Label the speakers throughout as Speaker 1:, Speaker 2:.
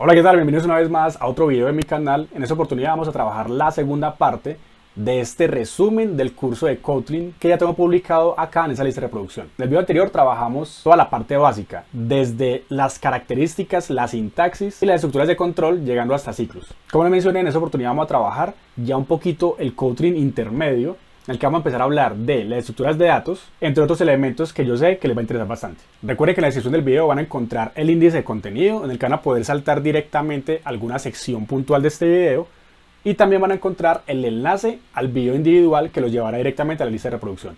Speaker 1: Hola, ¿qué tal? Bienvenidos una vez más a otro video de mi canal. En esta oportunidad vamos a trabajar la segunda parte de este resumen del curso de Kotlin que ya tengo publicado acá en esa lista de reproducción. En el video anterior trabajamos toda la parte básica, desde las características, la sintaxis y las estructuras de control, llegando hasta ciclos. Como les mencioné, en esta oportunidad vamos a trabajar ya un poquito el Kotlin intermedio, en el que vamos a empezar a hablar de las estructuras de datos, entre otros elementos que yo sé que les va a interesar bastante. Recuerden que en la descripción del video van a encontrar el índice de contenido, en el que van a poder saltar directamente a alguna sección puntual de este video, y también van a encontrar el enlace al video individual que los llevará directamente a la lista de reproducción.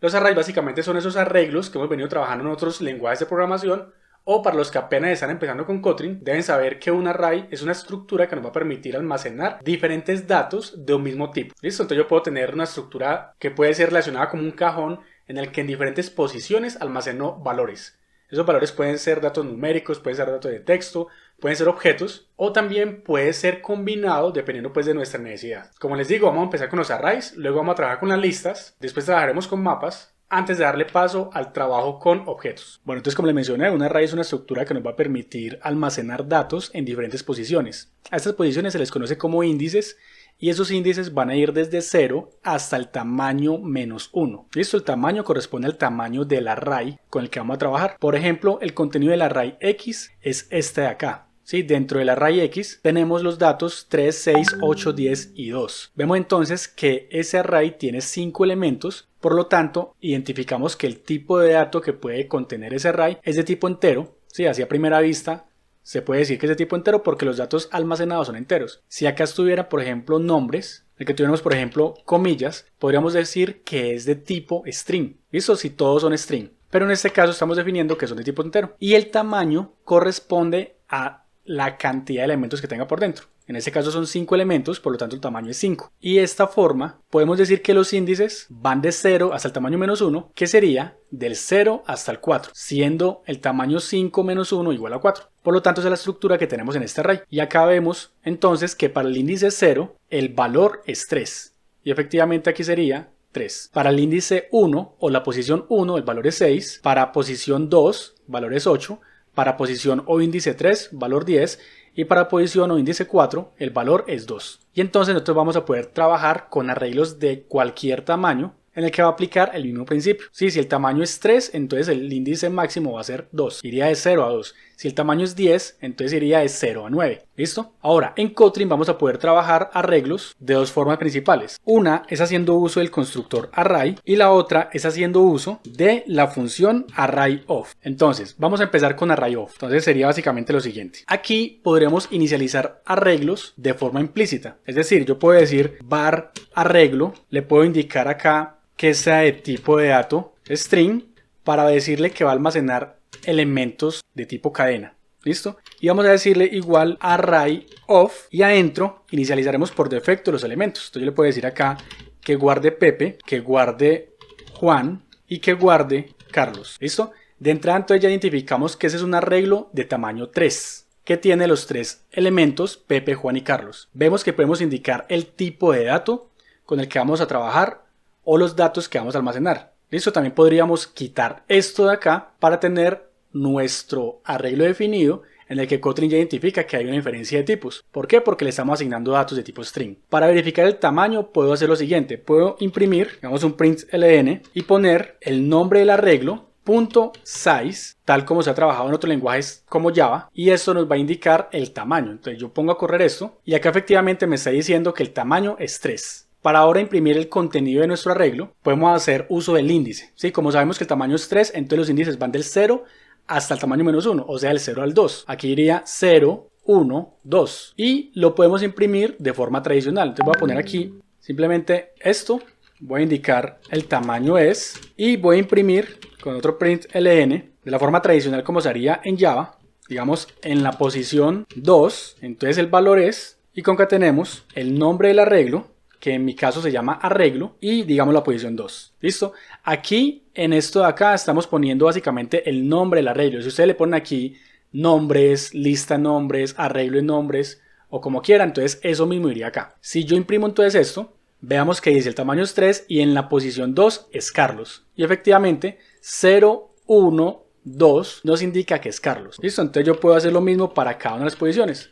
Speaker 1: Los arrays básicamente son esos arreglos que hemos venido trabajando en otros lenguajes de programación, o para los que apenas están empezando con Kotlin, deben saber que un array es una estructura que nos va a permitir almacenar diferentes datos de un mismo tipo. ¿Listo? Entonces yo puedo tener una estructura que puede ser relacionada como un cajón en el que en diferentes posiciones almaceno valores. Esos valores pueden ser datos numéricos, pueden ser datos de texto, pueden ser objetos, o también puede ser combinado dependiendo pues de nuestra necesidad. Como les digo, vamos a empezar con los arrays, luego vamos a trabajar con las listas, después trabajaremos con mapas, antes de darle paso al trabajo con objetos. Bueno, entonces como les mencioné, un array es una estructura que nos va a permitir almacenar datos en diferentes posiciones. A estas posiciones se les conoce como índices, y esos índices van a ir desde 0 hasta el tamaño -1. ¿Listo? El tamaño corresponde al tamaño del array con el que vamos a trabajar. Por ejemplo, el contenido del array X es este de acá. ¿Sí? Dentro del array X tenemos los datos 3, 6, 8, 10 y 2. Vemos entonces que ese array tiene 5 elementos, por lo tanto identificamos que el tipo de dato que puede contener ese array es de tipo entero. ¿Sí? Así a primera vista se puede decir que es de tipo entero porque los datos almacenados son enteros. Si acá estuviera, por ejemplo, nombres, el que tuviéramos, por ejemplo, comillas, podríamos decir que es de tipo string. ¿Listo? Si todos son string. Pero en este caso estamos definiendo que son de tipo entero. Y el tamaño corresponde a la cantidad de elementos que tenga por dentro. En este caso son 5 elementos, por lo tanto el tamaño es 5. Y de esta forma podemos decir que los índices van de 0 hasta el tamaño -1, que sería del 0 hasta el 4, siendo el tamaño 5 menos 1 igual a 4. Por lo tanto, esa es la estructura que tenemos en este array. Y acá vemos entonces que para el índice 0 el valor es 3. Y efectivamente aquí sería 3. Para el índice 1 o la posición 1 el valor es 6. Para posición 2 valor es 8. Para posición o índice 3 valor 10. Y para posición o índice 4 el valor es 2. Y entonces nosotros vamos a poder trabajar con arreglos de cualquier tamaño en el que va a aplicar el mismo principio. Sí, si el tamaño es 3, entonces el índice máximo va a ser 2. Iría de 0 a 2. Si el tamaño es 10, entonces iría de 0 a 9. ¿Listo? Ahora, en Kotlin vamos a poder trabajar arreglos de dos formas principales. Una es haciendo uso del constructor array y la otra es haciendo uso de la función array_of. Entonces, vamos a empezar con array_of. Entonces sería básicamente lo siguiente. Aquí podremos inicializar arreglos de forma implícita. Es decir, yo puedo decir var arreglo, le puedo indicar acá que sea de tipo de dato string para decirle que va a almacenar elementos de tipo cadena. ¿Listo? Y vamos a decirle igual array_of y adentro inicializaremos por defecto los elementos. Entonces yo le puedo decir acá que guarde Pepe, que guarde Juan y que guarde Carlos. ¿Listo? De entrada entonces ya identificamos que ese es un arreglo de tamaño 3 que tiene los 3 elementos Pepe, Juan y Carlos. Vemos que podemos indicar el tipo de dato con el que vamos a trabajar o los datos que vamos a almacenar. ¿Listo? También podríamos quitar esto de acá para tener nuestro arreglo definido en el que Kotlin ya identifica que hay una inferencia de tipos. ¿Por qué? Porque le estamos asignando datos de tipo string. Para verificar el tamaño puedo hacer lo siguiente. Puedo imprimir, digamos un println y poner el nombre del arreglo .size, tal como se ha trabajado en otros lenguajes como Java, y esto nos va a indicar el tamaño. Entonces yo pongo a correr esto y acá efectivamente me está diciendo que el tamaño es 3. Para ahora imprimir el contenido de nuestro arreglo, podemos hacer uso del índice. ¿Sí? Como sabemos que el tamaño es 3, entonces los índices van del 0 hasta el tamaño -1, o sea, del 0 al 2. Aquí iría 0, 1, 2. Y lo podemos imprimir de forma tradicional. Entonces voy a poner aquí simplemente esto. Voy a indicar el tamaño es y voy a imprimir con otro println de la forma tradicional como se haría en Java. Digamos en la posición 2, entonces el valor es y concatenemos el nombre del arreglo, que en mi caso se llama arreglo, y digamos la posición 2. ¿Listo? Aquí en esto de acá estamos poniendo básicamente el nombre del arreglo. Si ustedes le ponen aquí nombres, lista nombres, arreglo en nombres o como quieran, entonces eso mismo iría acá. Si yo imprimo entonces esto, veamos que dice el tamaño es 3 y en la posición 2 es Carlos. Y efectivamente 0, 1, 2 nos indica que es Carlos. ¿Listo? Entonces yo puedo hacer lo mismo para cada una de las posiciones.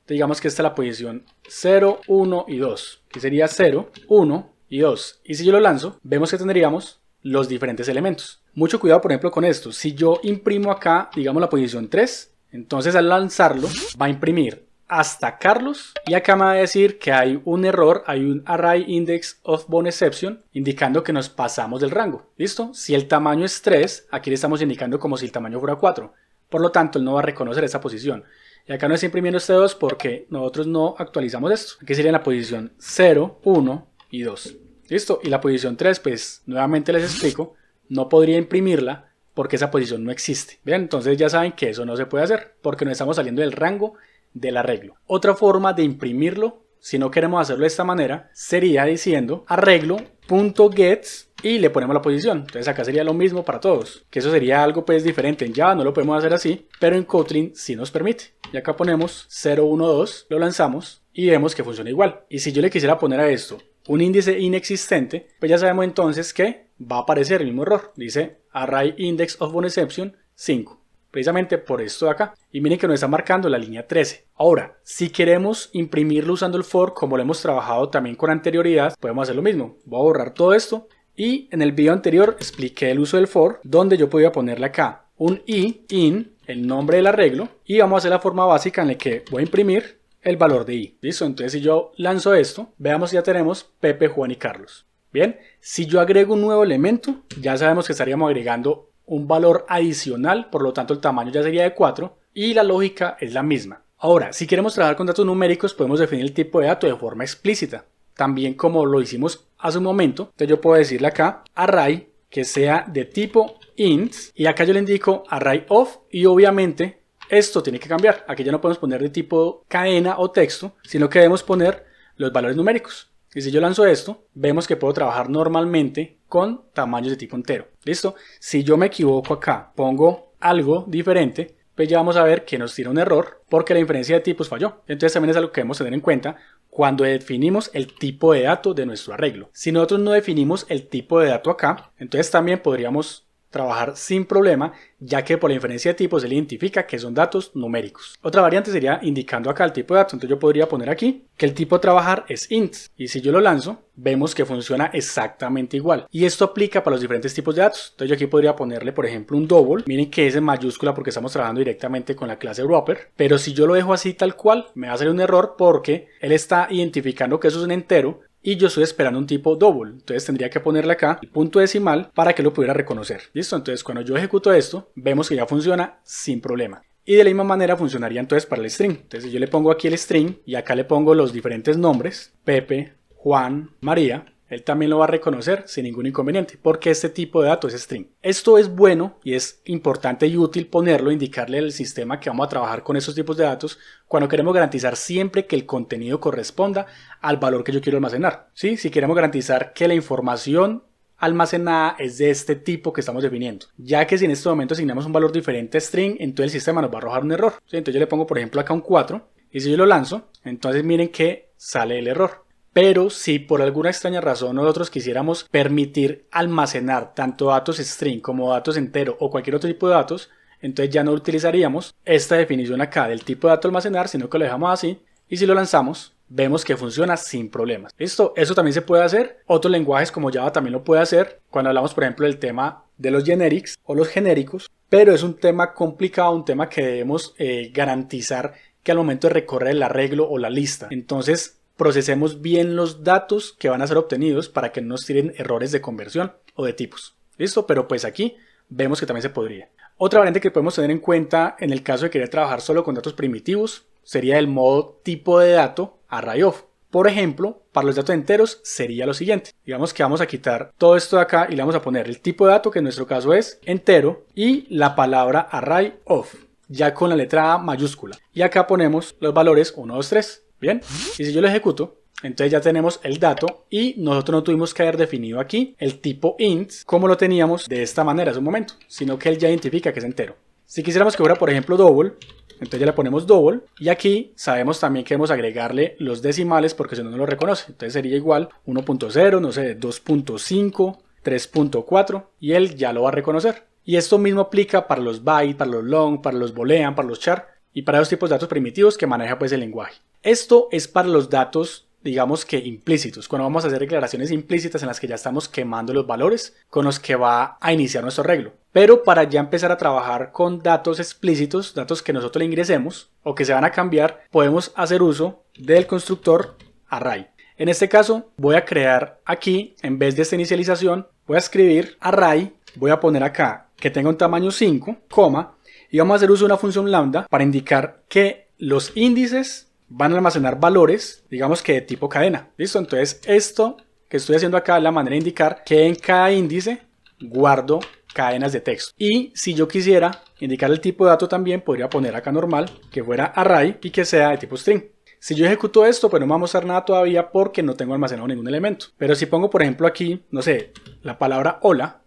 Speaker 1: Digamos que esta es la posición 0, 1 y 2, que sería 0, 1 y 2. Y si yo lo lanzo, vemos que tendríamos los diferentes elementos. Mucho cuidado, por ejemplo, con esto. Si yo imprimo acá, digamos la posición 3, entonces al lanzarlo va a imprimir hasta Carlos, y acá me va a decir que hay un error, hay un array index of bound exception, indicando que nos pasamos del rango. ¿Listo? Si el tamaño es 3, aquí le estamos indicando como si el tamaño fuera 4. Por lo tanto, él no va a reconocer esa posición. Y acá no está imprimiendo este 2 porque nosotros no actualizamos esto. Aquí sería la posición 0, 1 y 2. ¿Listo? Y la posición 3, pues nuevamente les explico, no podría imprimirla porque esa posición no existe. Bien, entonces ya saben que eso no se puede hacer porque no estamos saliendo del rango del arreglo. Otra forma de imprimirlo, si no queremos hacerlo de esta manera, sería diciendo arreglo.gets y le ponemos la posición. Entonces acá sería lo mismo para todos, que eso sería algo pues diferente. En Java no lo podemos hacer así, pero en Kotlin sí nos permite. Y acá ponemos 0, 1, 2, lo lanzamos y vemos que funciona igual. Y si yo le quisiera poner a esto un índice inexistente, pues ya sabemos entonces que va a aparecer el mismo error. Dice array index of bound exception 5. Precisamente por esto de acá. Y miren que nos está marcando la línea 13. Ahora, si queremos imprimirlo usando el for, como lo hemos trabajado también con anterioridad, podemos hacer lo mismo. Voy a borrar todo esto. Y en el video anterior expliqué el uso del for, donde yo podía ponerle acá un i in, el nombre del arreglo. Y vamos a hacer la forma básica en la que voy a imprimir el valor de i. ¿Listo? Entonces si yo lanzo esto, veamos si ya tenemos Pepe, Juan y Carlos. Bien, si yo agrego un nuevo elemento, ya sabemos que estaríamos agregando un valor adicional, por lo tanto el tamaño ya sería de 4 y la lógica es la misma. Ahora, si queremos trabajar con datos numéricos, podemos definir el tipo de dato de forma explícita, también como lo hicimos hace un momento. Entonces yo puedo decirle acá array que sea de tipo int y acá yo le indico array of y obviamente esto tiene que cambiar. Aquí ya no podemos poner de tipo cadena o texto, sino que debemos poner los valores numéricos. Y si yo lanzo esto, vemos que puedo trabajar normalmente con tamaños de tipo entero. ¿Listo? Si yo me equivoco acá, pongo algo diferente, pues ya vamos a ver que nos tira un error porque la inferencia de tipos falló. Entonces también es algo que debemos tener en cuenta cuando definimos el tipo de dato de nuestro arreglo. Si nosotros no definimos el tipo de dato acá, entonces también podríamos trabajar sin problema, ya que por la inferencia de tipos se le identifica que son datos numéricos. Otra variante sería indicando acá el tipo de dato. Entonces yo podría poner aquí que el tipo a trabajar es int. Y si yo lo lanzo, vemos que funciona exactamente igual. Y esto aplica para los diferentes tipos de datos. Entonces yo aquí podría ponerle, por ejemplo, un double. Miren que es en mayúscula porque estamos trabajando directamente con la clase wrapper. Pero si yo lo dejo así tal cual, me va a salir un error porque él está identificando que eso es un entero y yo estoy esperando un tipo double. Entonces tendría que ponerle acá el punto decimal para que lo pudiera reconocer. ¿Listo? Entonces cuando yo ejecuto esto, vemos que ya funciona sin problema. Y de la misma manera funcionaría entonces para el string. Entonces yo le pongo aquí el string y acá le pongo los diferentes nombres. Pepe, Juan, María. Él también lo va a reconocer sin ningún inconveniente porque este tipo de datos es string. Esto es bueno y es importante y útil ponerlo, indicarle al sistema que vamos a trabajar con esos tipos de datos cuando queremos garantizar siempre que el contenido corresponda al valor que yo quiero almacenar. ¿Sí? Si queremos garantizar que la información almacenada es de este tipo que estamos definiendo. Ya que si en este momento asignamos un valor diferente a string, entonces el sistema nos va a arrojar un error. ¿Sí? Entonces yo le pongo por ejemplo acá un 4 y si yo lo lanzo, entonces miren que sale el error. Pero si por alguna extraña razón nosotros quisiéramos permitir almacenar tanto datos string como datos entero o cualquier otro tipo de datos, entonces ya no utilizaríamos esta definición acá del tipo de dato almacenar, sino que lo dejamos así y si lo lanzamos vemos que funciona sin problemas. ¿Listo? Eso también se puede hacer. Otros lenguajes como Java también lo puede hacer cuando hablamos por ejemplo del tema de los generics o los genéricos, pero es un tema complicado, un tema que debemos garantizar que al momento de recorrer el arreglo o la lista, entonces procesemos bien los datos que van a ser obtenidos para que no nos tiren errores de conversión o de tipos. ¿Listo? Pero pues aquí vemos que también se podría. Otra variante que podemos tener en cuenta en el caso de querer trabajar solo con datos primitivos sería el modo tipo de dato array of. Por ejemplo, para los datos enteros sería lo siguiente. Digamos que vamos a quitar todo esto de acá y le vamos a poner el tipo de dato, que en nuestro caso es entero, y la palabra array of, ya con la letra A mayúscula. Y acá ponemos los valores 1, 2, 3. Bien, y si yo lo ejecuto, entonces ya tenemos el dato y nosotros no tuvimos que haber definido aquí el tipo int como lo teníamos de esta manera hace un momento, sino que él ya identifica que es entero. Si quisiéramos que fuera por ejemplo double, entonces ya le ponemos double y aquí sabemos también que debemos agregarle los decimales porque si no, no lo reconoce. Entonces sería igual 1.0, no sé, 2.5 3.4 y él ya lo va a reconocer. Y esto mismo aplica para los byte, para los long, para los boolean, para los char y para esos tipos de datos primitivos que maneja pues el lenguaje. Esto es para los datos, digamos que implícitos, cuando vamos a hacer declaraciones implícitas en las que ya estamos quemando los valores con los que va a iniciar nuestro arreglo. Pero para ya empezar a trabajar con datos explícitos, datos que nosotros le ingresemos o que se van a cambiar, podemos hacer uso del constructor array. En este caso voy a crear aquí, en vez de esta inicialización, voy a escribir array, voy a poner acá que tenga un tamaño 5, coma, y vamos a hacer uso de una función lambda para indicar que los índices van a almacenar valores, digamos que de tipo cadena. ¿Listo? Entonces esto que estoy haciendo acá es la manera de indicar que en cada índice guardo cadenas de texto. Y si yo quisiera indicar el tipo de dato también, podría poner acá normal, que fuera array y que sea de tipo string. Si yo ejecuto esto, pues no me va a mostrar nada todavía porque no tengo almacenado ningún elemento. Pero si pongo, por ejemplo, aquí, no sé, la palabra hola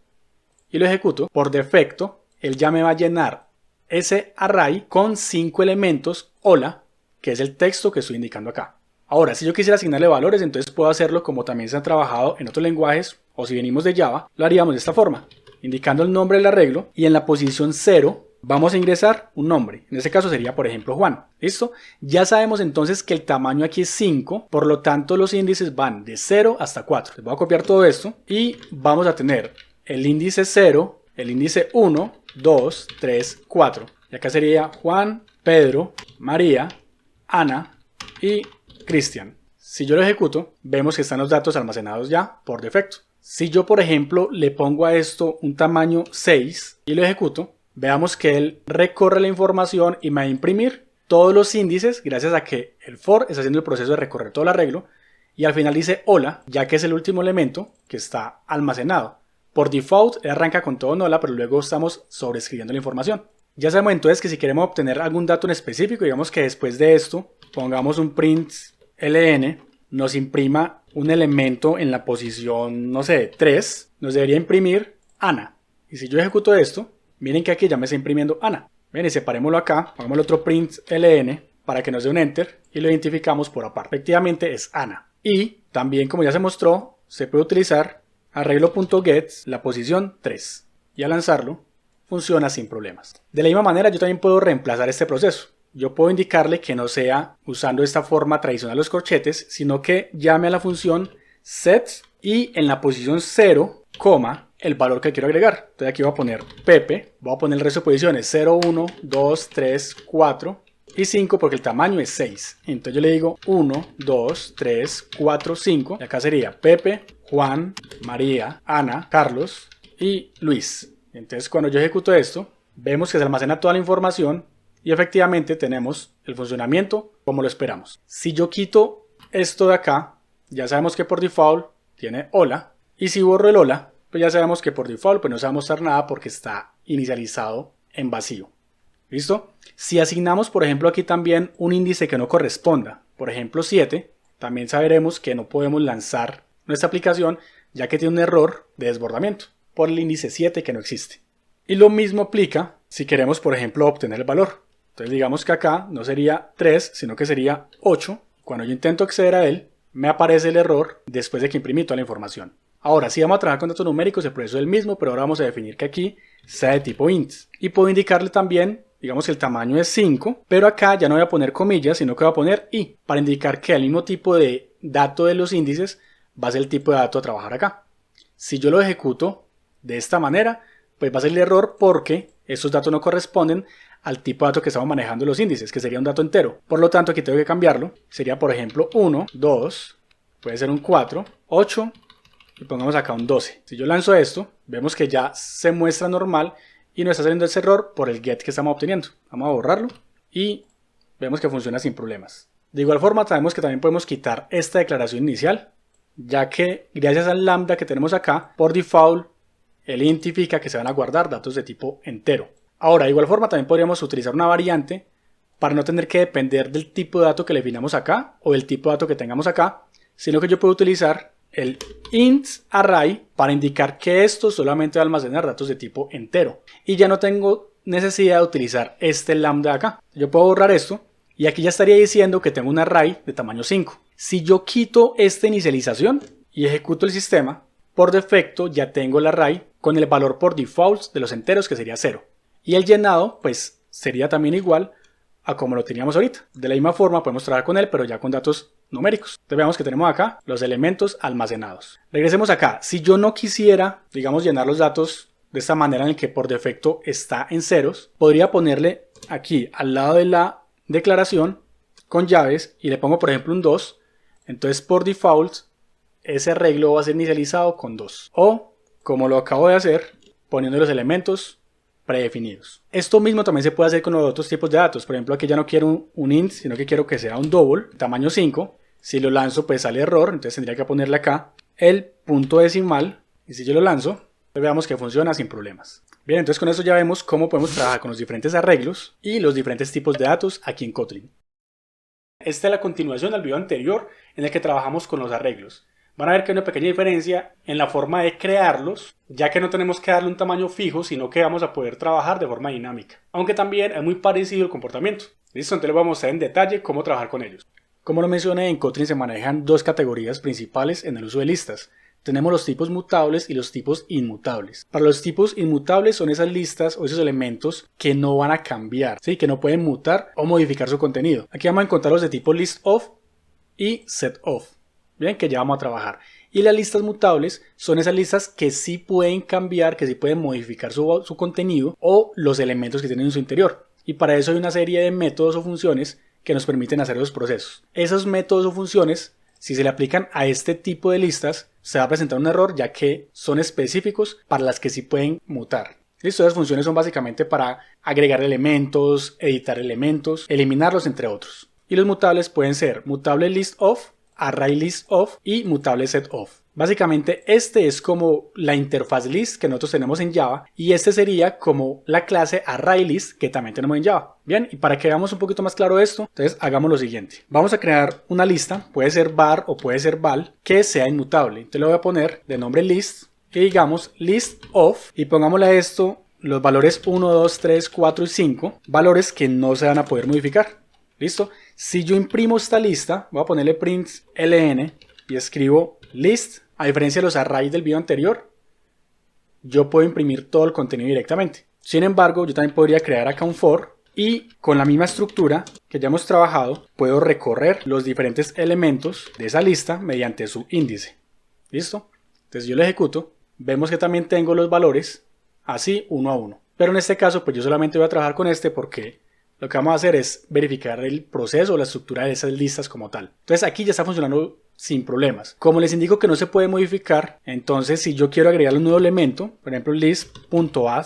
Speaker 1: y lo ejecuto, por defecto, él ya me va a llenar ese array con 5 elementos hola, que es el texto que estoy indicando acá. Ahora, si yo quisiera asignarle valores, entonces puedo hacerlo como también se ha trabajado en otros lenguajes, o si venimos de Java, lo haríamos de esta forma, indicando el nombre del arreglo y en la posición 0 vamos a ingresar un nombre. En este caso sería, por ejemplo, Juan. ¿Listo? Ya sabemos entonces que el tamaño aquí es 5, por lo tanto los índices van de 0 hasta 4. Les voy a copiar todo esto y vamos a tener el índice 0, el índice 1, 2, 3, 4. Y acá sería Juan, Pedro, María, Ana y Cristian. Si yo lo ejecuto, vemos que están los datos almacenados ya por defecto. Si yo, por ejemplo, le pongo a esto un tamaño 6 y lo ejecuto, veamos que él recorre la información y me va a imprimir todos los índices gracias a que el for está haciendo el proceso de recorrer todo el arreglo y al final dice hola, ya que es el último elemento que está almacenado. Por default, él arranca con todo en hola, pero luego estamos sobreescribiendo la información. Ya sabemos entonces que si queremos obtener algún dato en específico, digamos que después de esto pongamos un print ln, nos imprima un elemento en la posición, no sé, 3, nos debería imprimir Ana. Y si yo ejecuto esto, miren que aquí ya me está imprimiendo Ana. Ven, y separémoslo acá, hagamos otro print ln para que nos dé un enter y lo identificamos por aparte. Efectivamente es Ana. Y también, como ya se mostró, se puede utilizar arreglo.get la posición 3 y al lanzarlo funciona sin problemas. De la misma manera yo también puedo reemplazar este proceso. Yo puedo indicarle que no sea usando esta forma tradicional de los corchetes, sino que llame a la función set y en la posición 0, el valor que quiero agregar. Entonces aquí voy a poner Pepe, voy a poner el resto de posiciones 0, 1, 2, 3, 4 y 5 porque el tamaño es 6. Entonces yo le digo 1, 2, 3, 4, 5 y acá sería Pepe, Juan, María, Ana, Carlos y Luis. Entonces cuando yo ejecuto esto, vemos que se almacena toda la información y efectivamente tenemos el funcionamiento como lo esperamos. Si yo quito esto de acá, ya sabemos que por default tiene hola. Y si borro el hola, pues ya sabemos que por default pues no se va a mostrar nada porque está inicializado en vacío. ¿Listo? Si asignamos, por ejemplo, aquí también un índice que no corresponda, por ejemplo 7, también sabremos que no podemos lanzar nuestra aplicación ya que tiene un error de desbordamiento por el índice 7 que no existe. Y lo mismo aplica si queremos, por ejemplo, obtener el valor. Entonces digamos que acá no sería 3, sino que sería 8. Cuando yo intento acceder a él, me aparece el error después de que imprimí toda la información. Ahora, si vamos a trabajar con datos numéricos, el proceso es el mismo, pero ahora vamos a definir que aquí sea de tipo int. Y puedo indicarle también, digamos que el tamaño es 5, pero acá ya no voy a poner comillas, sino que voy a poner i, para indicar que el mismo tipo de dato de los índices va a ser el tipo de dato a trabajar acá. Si yo lo ejecuto de esta manera, pues va a ser el error porque esos datos no corresponden al tipo de dato que estamos manejando los índices, que sería un dato entero. Por lo tanto, aquí tengo que cambiarlo. Sería, por ejemplo, 1, 2, puede ser un 4, 8 y pongamos acá un 12. Si yo lanzo esto, vemos que ya se muestra normal y no está saliendo ese error por el get que estamos obteniendo. Vamos a borrarlo y vemos que funciona sin problemas. De igual forma, sabemos que también podemos quitar esta declaración inicial, ya que gracias al lambda que tenemos acá, por default, él identifica que se van a guardar datos de tipo entero. Ahora, de igual forma, también podríamos utilizar una variante para no tener que depender del tipo de dato que le definamos acá o del tipo de dato que tengamos acá, sino que yo puedo utilizar el int array para indicar que esto solamente va a almacenar datos de tipo entero. Y ya no tengo necesidad de utilizar este lambda acá. Yo puedo borrar esto y aquí ya estaría diciendo que tengo un array de tamaño 5. Si yo quito esta inicialización y ejecuto el sistema, por defecto ya tengo el array con el valor por default de los enteros, que sería 0. Y el llenado pues sería también igual a como lo teníamos ahorita. De la misma forma podemos trabajar con él, pero ya con datos numéricos. Entonces veamos que tenemos acá los elementos almacenados. Regresemos acá. Si yo no quisiera, digamos, llenar los datos de esta manera en el que por defecto está en ceros, podría ponerle aquí al lado de la declaración con llaves y le pongo por ejemplo un 2. Entonces por default ese arreglo va a ser inicializado con 2. O como lo acabo de hacer, poniendo los elementos predefinidos. Esto mismo también se puede hacer con los otros tipos de datos. Por ejemplo, aquí ya no quiero un int, sino que quiero que sea un double, tamaño 5. Si lo lanzo, pues sale error, entonces tendría que ponerle acá el punto decimal. Y si yo lo lanzo, pues veamos que funciona sin problemas. Bien, entonces con eso ya vemos cómo podemos trabajar con los diferentes arreglos y los diferentes tipos de datos aquí en Kotlin. Esta es la continuación del video anterior en el que trabajamos con los arreglos. Van a ver que hay una pequeña diferencia en la forma de crearlos, ya que no tenemos que darle un tamaño fijo, sino que vamos a poder trabajar de forma dinámica. Aunque también es muy parecido el comportamiento. Listo, entonces les vamos a mostrar en detalle cómo trabajar con ellos. Como lo mencioné, en Kotlin se manejan dos categorías principales en el uso de listas. Tenemos los tipos mutables y los tipos inmutables. Para los tipos inmutables son esas listas o esos elementos que no van a cambiar, ¿sí? Que no pueden mutar o modificar su contenido. Aquí vamos a encontrar los de tipo list_of y set_of. Bien, que ya vamos a trabajar. Y las listas mutables son esas listas que sí pueden cambiar, que sí pueden modificar su contenido o los elementos que tienen en su interior. Y para eso hay una serie de métodos o funciones que nos permiten hacer los procesos. Esos métodos o funciones, si se le aplican a este tipo de listas, se va a presentar un error, ya que son específicos para las que sí pueden mutar. Listo, esas funciones son básicamente para agregar elementos, editar elementos, eliminarlos, entre otros. Y los mutables pueden ser mutable list_of, array list_of y mutable set_of. Básicamente este es como la interfaz list que nosotros tenemos en Java y este sería como la clase ArrayList que también tenemos en Java. Bien, y para que veamos un poquito más claro esto, entonces hagamos lo siguiente. Vamos a crear una lista, puede ser var o puede ser val, que sea inmutable. Entonces le voy a poner de nombre list y digamos list_of y pongámosle a esto los valores 1, 2, 3, 4 y 5, valores que no se van a poder modificar. ¿Listo? Si yo imprimo esta lista, voy a ponerle print ln y escribo list, a diferencia de los arrays del video anterior, yo puedo imprimir todo el contenido directamente. Sin embargo, yo también podría crear acá un for y con la misma estructura que ya hemos trabajado, puedo recorrer los diferentes elementos de esa lista mediante su índice. ¿Listo? Entonces yo lo ejecuto, vemos que también tengo los valores así uno a uno. Pero en este caso, pues yo solamente voy a trabajar con este porque lo que vamos a hacer es verificar el proceso o la estructura de esas listas como tal. Entonces aquí ya está funcionando sin problemas. Como les indico que no se puede modificar, entonces si yo quiero agregar un nuevo elemento, por ejemplo list.add,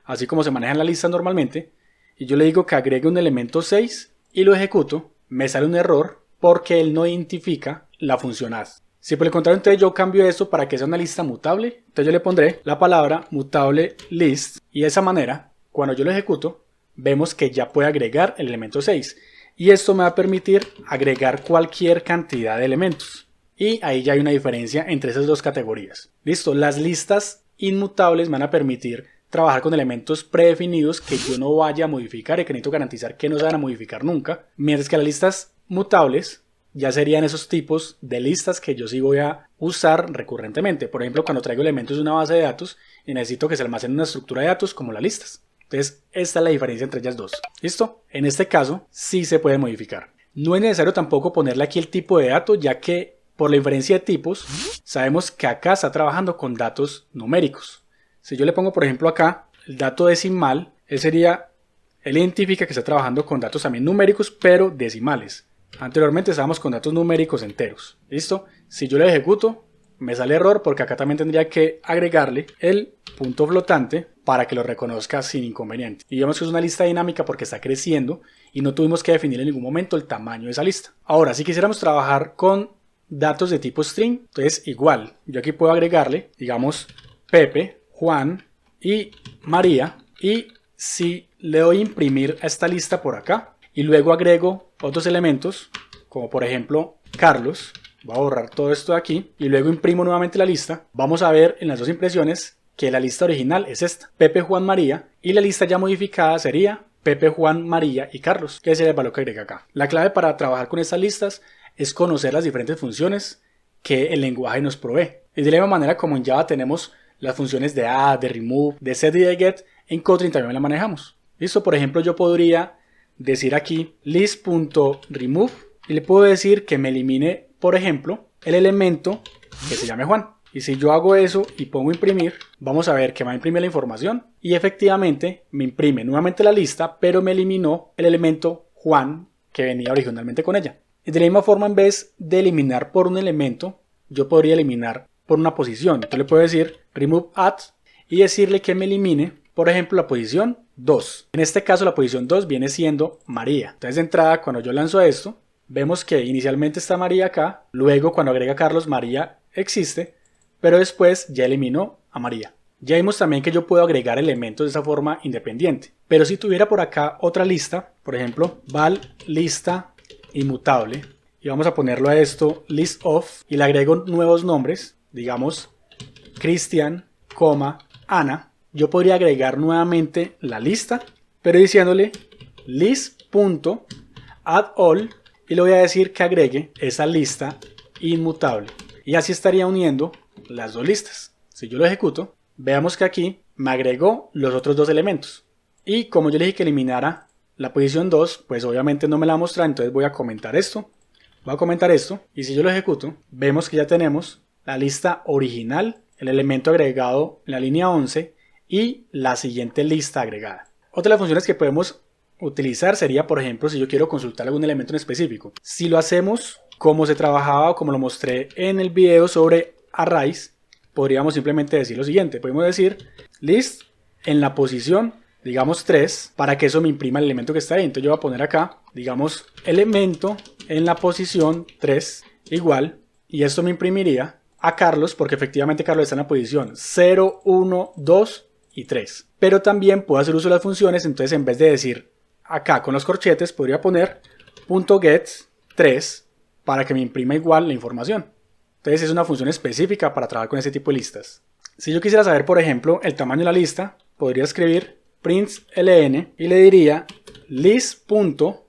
Speaker 1: así como se manejan las listas normalmente, y yo le digo que agregue un elemento 6 y lo ejecuto, me sale un error porque él no identifica la función add. Si por el contrario entonces yo cambio esto para que sea una lista mutable, entonces yo le pondré la palabra mutable list y de esa manera, cuando yo lo ejecuto, vemos que ya puede agregar el elemento 6 y esto me va a permitir agregar cualquier cantidad de elementos y ahí ya hay una diferencia entre esas dos categorías. Listo, las listas inmutables me van a permitir trabajar con elementos predefinidos que yo no vaya a modificar y que necesito garantizar que no se van a modificar nunca, mientras que las listas mutables ya serían esos tipos de listas que yo sí voy a usar recurrentemente. Por ejemplo, cuando traigo elementos de una base de datos y necesito que se almacene una estructura de datos como las listas. Entonces, esta es la diferencia entre ellas dos. ¿Listo? En este caso, sí se puede modificar. No es necesario tampoco ponerle aquí el tipo de dato, ya que por la diferencia de tipos, sabemos que acá está trabajando con datos numéricos. Si yo le pongo, por ejemplo, acá el dato decimal, él identifica que está trabajando con datos también numéricos, pero decimales. Anteriormente estábamos con datos numéricos enteros. ¿Listo? Si yo le ejecuto, me sale error porque acá también tendría que agregarle el punto flotante para que lo reconozca sin inconveniente. Y vemos que es una lista dinámica porque está creciendo y no tuvimos que definir en ningún momento el tamaño de esa lista. Ahora, si quisiéramos trabajar con datos de tipo string, entonces igual, yo aquí puedo agregarle, digamos, Pepe, Juan y María, y si le doy imprimir a esta lista por acá y luego agrego otros elementos, como por ejemplo Carlos, voy a borrar todo esto de aquí y luego imprimo nuevamente la lista, vamos a ver en las dos impresiones que la lista original es esta, Pepe, Juan, María, y la lista ya modificada sería Pepe, Juan, María y Carlos, que sería el valor que agrega acá. La clave para trabajar con estas listas es conocer las diferentes funciones que el lenguaje nos provee. Y de la misma manera como en Java tenemos las funciones de add, de remove, de set y de get, en Kotlin también la manejamos. Listo, por ejemplo, yo podría decir aquí list.remove y le puedo decir que me elimine, por ejemplo, el elemento que se llame Juan. Y si yo hago eso y pongo imprimir, vamos a ver que me va a imprimir la información y efectivamente me imprime nuevamente la lista, pero me eliminó el elemento Juan que venía originalmente con ella. Y de la misma forma, en vez de eliminar por un elemento, yo podría eliminar por una posición. Entonces le puedo decir remove add y decirle que me elimine, por ejemplo, la posición 2. En este caso la posición 2 viene siendo María. Entonces de entrada, cuando yo lanzo esto, vemos que inicialmente está María acá, luego cuando agrega Carlos, María existe, pero después ya eliminó a María. Ya vimos también que yo puedo agregar elementos de esa forma independiente. Pero si tuviera por acá otra lista, por ejemplo, val lista inmutable, y vamos a ponerlo a esto list of, y le agrego nuevos nombres, digamos Cristian, Ana, yo podría agregar nuevamente la lista, pero diciéndole list.addAll y le voy a decir que agregue esa lista inmutable. Y así estaría uniendo las dos listas. Si yo lo ejecuto, veamos que aquí me agregó los otros dos elementos. Y como yo le dije que eliminara la posición 2, pues obviamente no me la va a mostrar, entonces voy a comentar esto. Voy a comentar esto y si yo lo ejecuto, vemos que ya tenemos la lista original, el elemento agregado en la línea 11 y la siguiente lista agregada. Otra de las funciones que podemos utilizar sería, por ejemplo, si yo quiero consultar algún elemento en específico. Si lo hacemos como se trabajaba o como lo mostré en el video sobre arrays, podríamos simplemente decir lo siguiente. Podemos decir list en la posición, digamos 3, para que eso me imprima el elemento que está ahí. Entonces yo voy a poner acá, digamos, elemento en la posición 3 igual, y esto me imprimiría a Carlos, porque efectivamente Carlos está en la posición 0, 1, 2 y 3. Pero también puedo hacer uso de las funciones, entonces en vez de decir acá con los corchetes, podría poner .get3 para que me imprima igual la información. Entonces es una función específica para trabajar con ese tipo de listas. Si yo quisiera saber, por ejemplo, el tamaño de la lista, podría escribir println y le diría list.count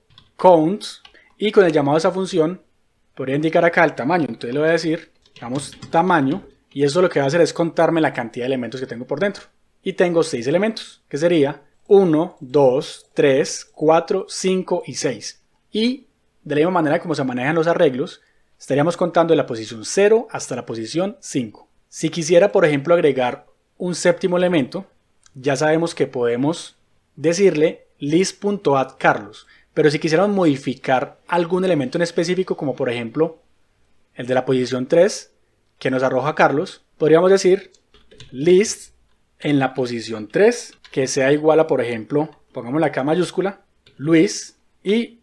Speaker 1: y con el llamado de esa función podría indicar acá el tamaño. Entonces le voy a decir, digamos, tamaño, y eso lo que va a hacer es contarme la cantidad de elementos que tengo por dentro. Y tengo 6 elementos, que sería 1, 2, 3, 4, 5 y 6. Y de la misma manera como se manejan los arreglos, estaríamos contando de la posición 0 hasta la posición 5. Si quisiera, por ejemplo, agregar un séptimo elemento, ya sabemos que podemos decirle list.addCarlos. Pero si quisiéramos modificar algún elemento en específico, como por ejemplo el de la posición 3, que nos arroja Carlos, podríamos decir list en la posición 3, que sea igual a, por ejemplo, pongámosle acá mayúscula, Luis, y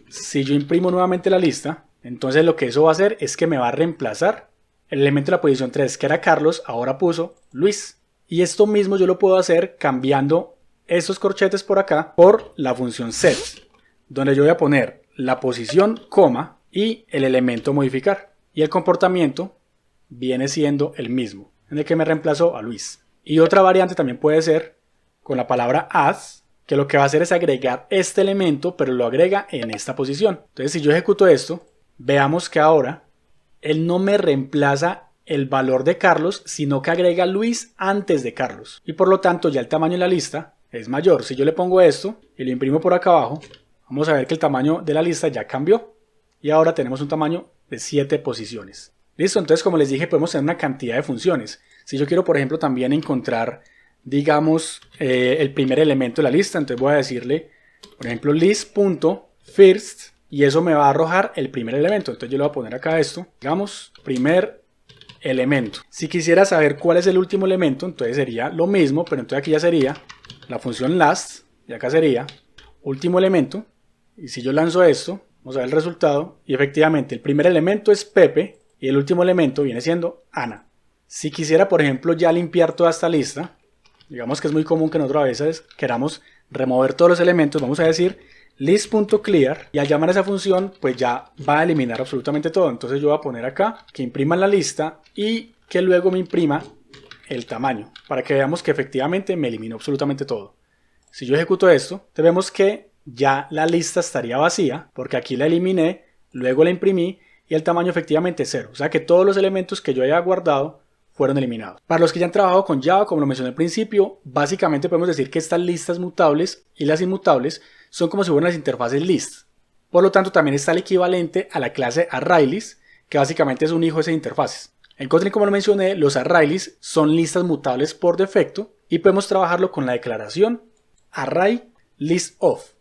Speaker 1: si yo imprimo nuevamente la lista, entonces lo que eso va a hacer es que me va a reemplazar el elemento de la posición 3, que era Carlos, ahora puso Luis. Y esto mismo yo lo puedo hacer cambiando estos corchetes por acá por la función set, donde yo voy a poner la posición, coma, y el elemento modificar. Y el comportamiento viene siendo el mismo, en el que me reemplazó a Luis. Y otra variante también puede ser con la palabra add, que lo que va a hacer es agregar este elemento, pero lo agrega en esta posición. Entonces si yo ejecuto esto, veamos que ahora él no me reemplaza el valor de Carlos, sino que agrega Luis antes de Carlos. Y por lo tanto ya el tamaño de la lista es mayor. Si yo le pongo esto y lo imprimo por acá abajo, vamos a ver que el tamaño de la lista ya cambió. Y ahora tenemos un tamaño de 7 posiciones. Listo, entonces como les dije, podemos tener una cantidad de funciones. Si yo quiero, por ejemplo, también encontrar, digamos, el primer elemento de la lista, entonces voy a decirle, por ejemplo, list.first, y eso me va a arrojar el primer elemento. Entonces yo le voy a poner acá esto, digamos, primer elemento. Si quisiera saber cuál es el último elemento, entonces sería lo mismo, pero entonces aquí ya sería la función last, y acá sería último elemento. Y si yo lanzo esto, vamos a ver el resultado, y efectivamente el primer elemento es Pepe, y el último elemento viene siendo Ana. Si quisiera, por ejemplo, ya limpiar toda esta lista, digamos que es muy común que nosotros a veces queramos remover todos los elementos, vamos a decir list.clear, y al llamar a esa función pues ya va a eliminar absolutamente todo. Entonces yo voy a poner acá que imprima la lista y que luego me imprima el tamaño, para que veamos que efectivamente me eliminó absolutamente todo. Si yo ejecuto esto, vemos que ya la lista estaría vacía, porque aquí la eliminé, luego la imprimí y el tamaño efectivamente es 0. O sea que todos los elementos que yo haya guardado fueron eliminados. Para los que ya han trabajado con Java, como lo mencioné al principio, básicamente podemos decir que estas listas mutables y las inmutables son como si fueran las interfaces list. Por lo tanto, también está el equivalente a la clase ArrayList, que básicamente es un hijo de esas interfaces. En Kotlin, como lo mencioné, los ArrayList son listas mutables por defecto y podemos trabajarlo con la declaración ArrayListOf.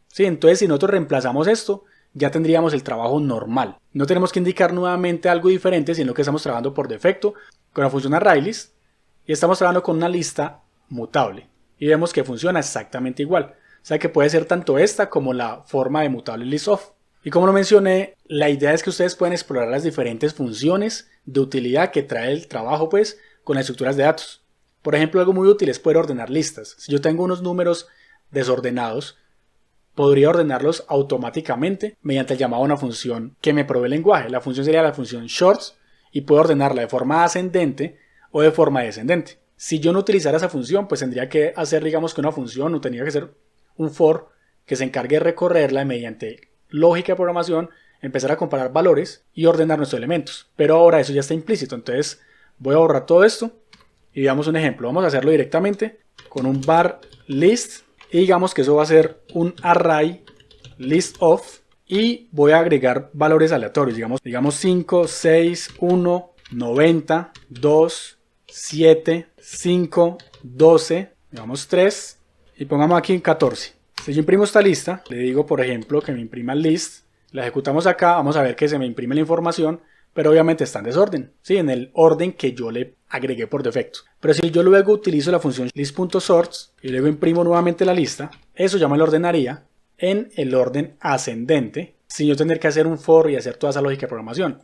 Speaker 1: ¿Sí? Entonces, si nosotros reemplazamos esto, ya tendríamos el trabajo normal. No tenemos que indicar nuevamente algo diferente, sino que estamos trabajando por defecto con la función ArrayList y estamos trabajando con una lista mutable. Y vemos que funciona exactamente igual. O sea que puede ser tanto esta como la forma de mutable listOf. Y como lo mencioné, la idea es que ustedes puedan explorar las diferentes funciones de utilidad que trae el trabajo pues con las estructuras de datos. Por ejemplo, algo muy útil es poder ordenar listas. Si yo tengo unos números desordenados, podría ordenarlos automáticamente mediante el llamado a una función que me provee el lenguaje. La función sería la función shorts y puedo ordenarla de forma ascendente o de forma descendente. Si yo no utilizara esa función, pues tendría que hacer, digamos, que una función o tendría que ser un for que se encargue de recorrerla y mediante lógica de programación empezar a comparar valores y ordenar nuestros elementos. Pero ahora eso ya está implícito, entonces voy a borrar todo esto y veamos un ejemplo. Vamos a hacerlo directamente con un var list y digamos que eso va a ser un array listOf y voy a agregar valores aleatorios, digamos 5, 6, 1, 90, 2, 7, 5, 12, digamos 3 y pongamos aquí en 14. Si yo imprimo esta lista, le digo por ejemplo que me imprima el list, la ejecutamos acá, vamos a ver que se me imprime la información, pero obviamente está en desorden, ¿sí? En el orden que yo le agregué por defecto. Pero si yo luego utilizo la función list.sorts y luego imprimo nuevamente la lista, eso ya me lo ordenaría en el orden ascendente, sin yo tener que hacer un for y hacer toda esa lógica de programación.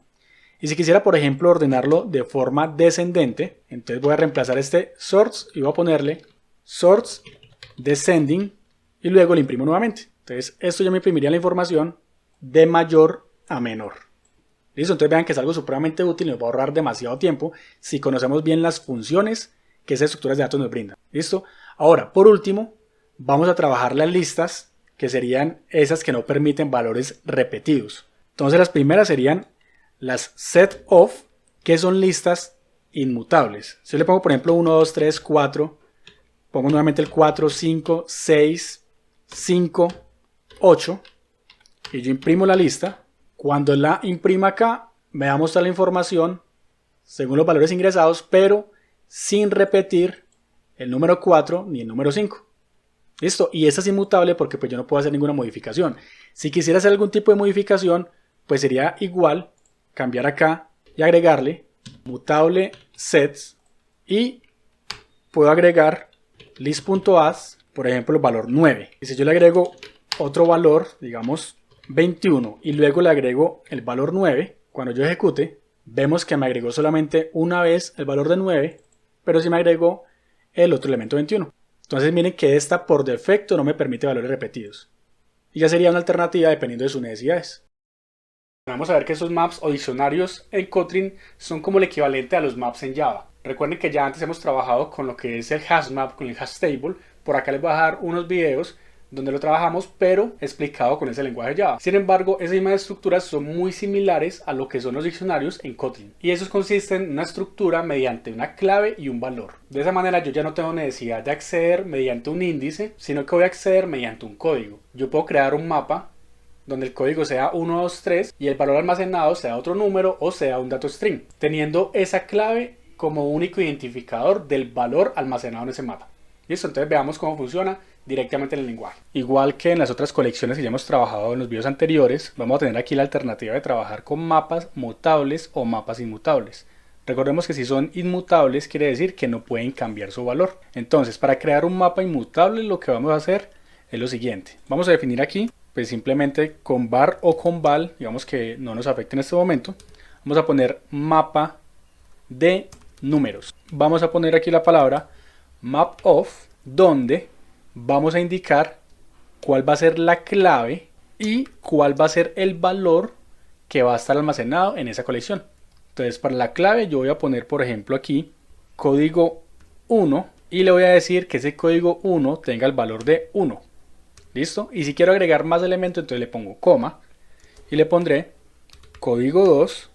Speaker 1: Y si quisiera, por ejemplo, ordenarlo de forma descendente, entonces voy a reemplazar este sorts y voy a ponerle sorts descending y luego lo imprimo nuevamente. Entonces esto ya me imprimiría la información de mayor a menor. ¿Listo? Entonces vean que es algo supremamente útil y nos va a ahorrar demasiado tiempo si conocemos bien las funciones que esas estructuras de datos nos brindan. ¿Listo? Ahora, por último, vamos a trabajar las listas que serían esas que no permiten valores repetidos. Entonces las primeras serían las setOf, que son listas inmutables. Si yo le pongo por ejemplo 1, 2, 3, 4, pongo nuevamente el 4, 5, 6, 5, 8 y yo imprimo la lista. Cuando la imprima acá me va a mostrar la información según los valores ingresados, pero sin repetir el número 4 ni el número 5. ¿Listo? Y esta es inmutable porque pues yo no puedo hacer ninguna modificación. Si quisiera hacer algún tipo de modificación, pues sería igual cambiar acá y agregarle mutable sets y puedo agregar list.add, por ejemplo, el valor 9. Y si yo le agrego otro valor, digamos 21, y luego le agrego el valor 9, cuando yo ejecute, vemos que me agregó solamente una vez el valor de 9, pero sí me agregó el otro elemento 21. Entonces miren que esta por defecto no me permite valores repetidos. Y ya sería una alternativa dependiendo de sus necesidades. Vamos a ver que esos maps o diccionarios en Kotlin son como el equivalente a los maps en Java. Recuerden que ya antes hemos trabajado con lo que es el hashmap, con el hashtable. Por acá les voy a dejar unos videos donde lo trabajamos, pero explicado con ese lenguaje Java. Sin embargo, esas mismas estructuras son muy similares a lo que son los diccionarios en Kotlin. Y esos consisten en una estructura mediante una clave y un valor. De esa manera yo ya no tengo necesidad de acceder mediante un índice, sino que voy a acceder mediante un código. Yo puedo crear un mapa donde el código sea 1, 2, 3 y el valor almacenado sea otro número o sea un dato string, teniendo esa clave como único identificador del valor almacenado en ese mapa. Listo, entonces veamos cómo funciona directamente en el lenguaje. Igual que en las otras colecciones que ya hemos trabajado en los videos anteriores, vamos a tener aquí la alternativa de trabajar con mapas mutables o mapas inmutables. Recordemos que si son inmutables quiere decir que no pueden cambiar su valor. Entonces, para crear un mapa inmutable lo que vamos a hacer es lo siguiente. Vamos a definir aquí, pues simplemente con var o con val, digamos que no nos afecte en este momento. Vamos a poner mapa de números. Vamos a poner aquí la palabra mapof, donde vamos a indicar cuál va a ser la clave y cuál va a ser el valor que va a estar almacenado en esa colección. Entonces para la clave yo voy a poner por ejemplo aquí código 1 y le voy a decir que ese código 1 tenga el valor de 1. ¿Listo? Y si quiero agregar más elementos, entonces le pongo coma y le pondré código 2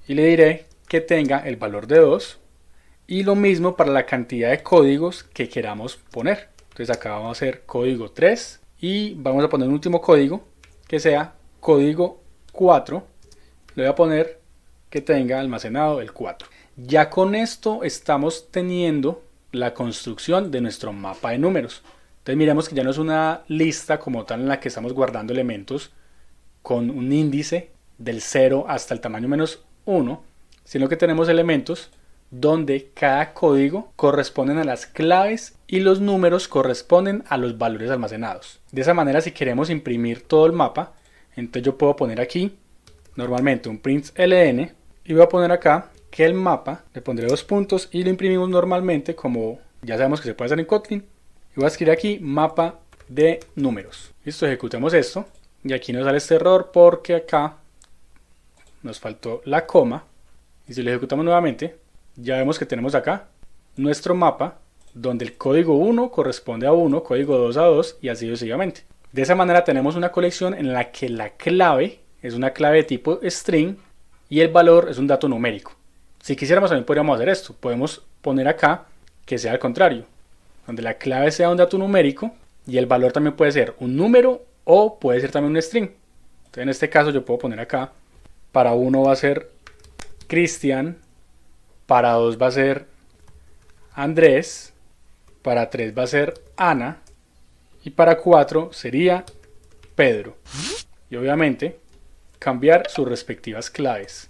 Speaker 1: y le diré que tenga el valor de 2. Y lo mismo para la cantidad de códigos que queramos poner. Entonces acá vamos a hacer código 3 y vamos a poner un último código que sea código 4. Le voy a poner que tenga almacenado el 4. Ya con esto estamos teniendo la construcción de nuestro mapa de números. Entonces miremos que ya no es una lista como tal en la que estamos guardando elementos con un índice del 0 hasta el tamaño -1, sino que tenemos elementos donde cada código corresponden a las claves y los números corresponden a los valores almacenados. De esa manera, si queremos imprimir todo el mapa, entonces yo puedo poner aquí normalmente un println y voy a poner acá que el mapa, le pondré 2 puntos y lo imprimimos normalmente como ya sabemos que se puede hacer en Kotlin, y voy a escribir aquí mapa de números. Listo, ejecutemos esto y aquí nos sale este error porque acá nos faltó la coma, y si lo ejecutamos nuevamente ya vemos que tenemos acá nuestro mapa donde el código 1 corresponde a 1, código 2 a 2 y así sucesivamente. De esa manera tenemos una colección en la que la clave es una clave de tipo string y el valor es un dato numérico. Si quisiéramos también podríamos hacer esto, podemos poner acá que sea al contrario, donde la clave sea un dato numérico y el valor también puede ser un número o puede ser también un string. Entonces en este caso yo puedo poner acá, para 1 va a ser Cristian, para 2 va a ser Andrés, para 3 va a ser Ana y para 4 sería Pedro. Y obviamente cambiar sus respectivas claves.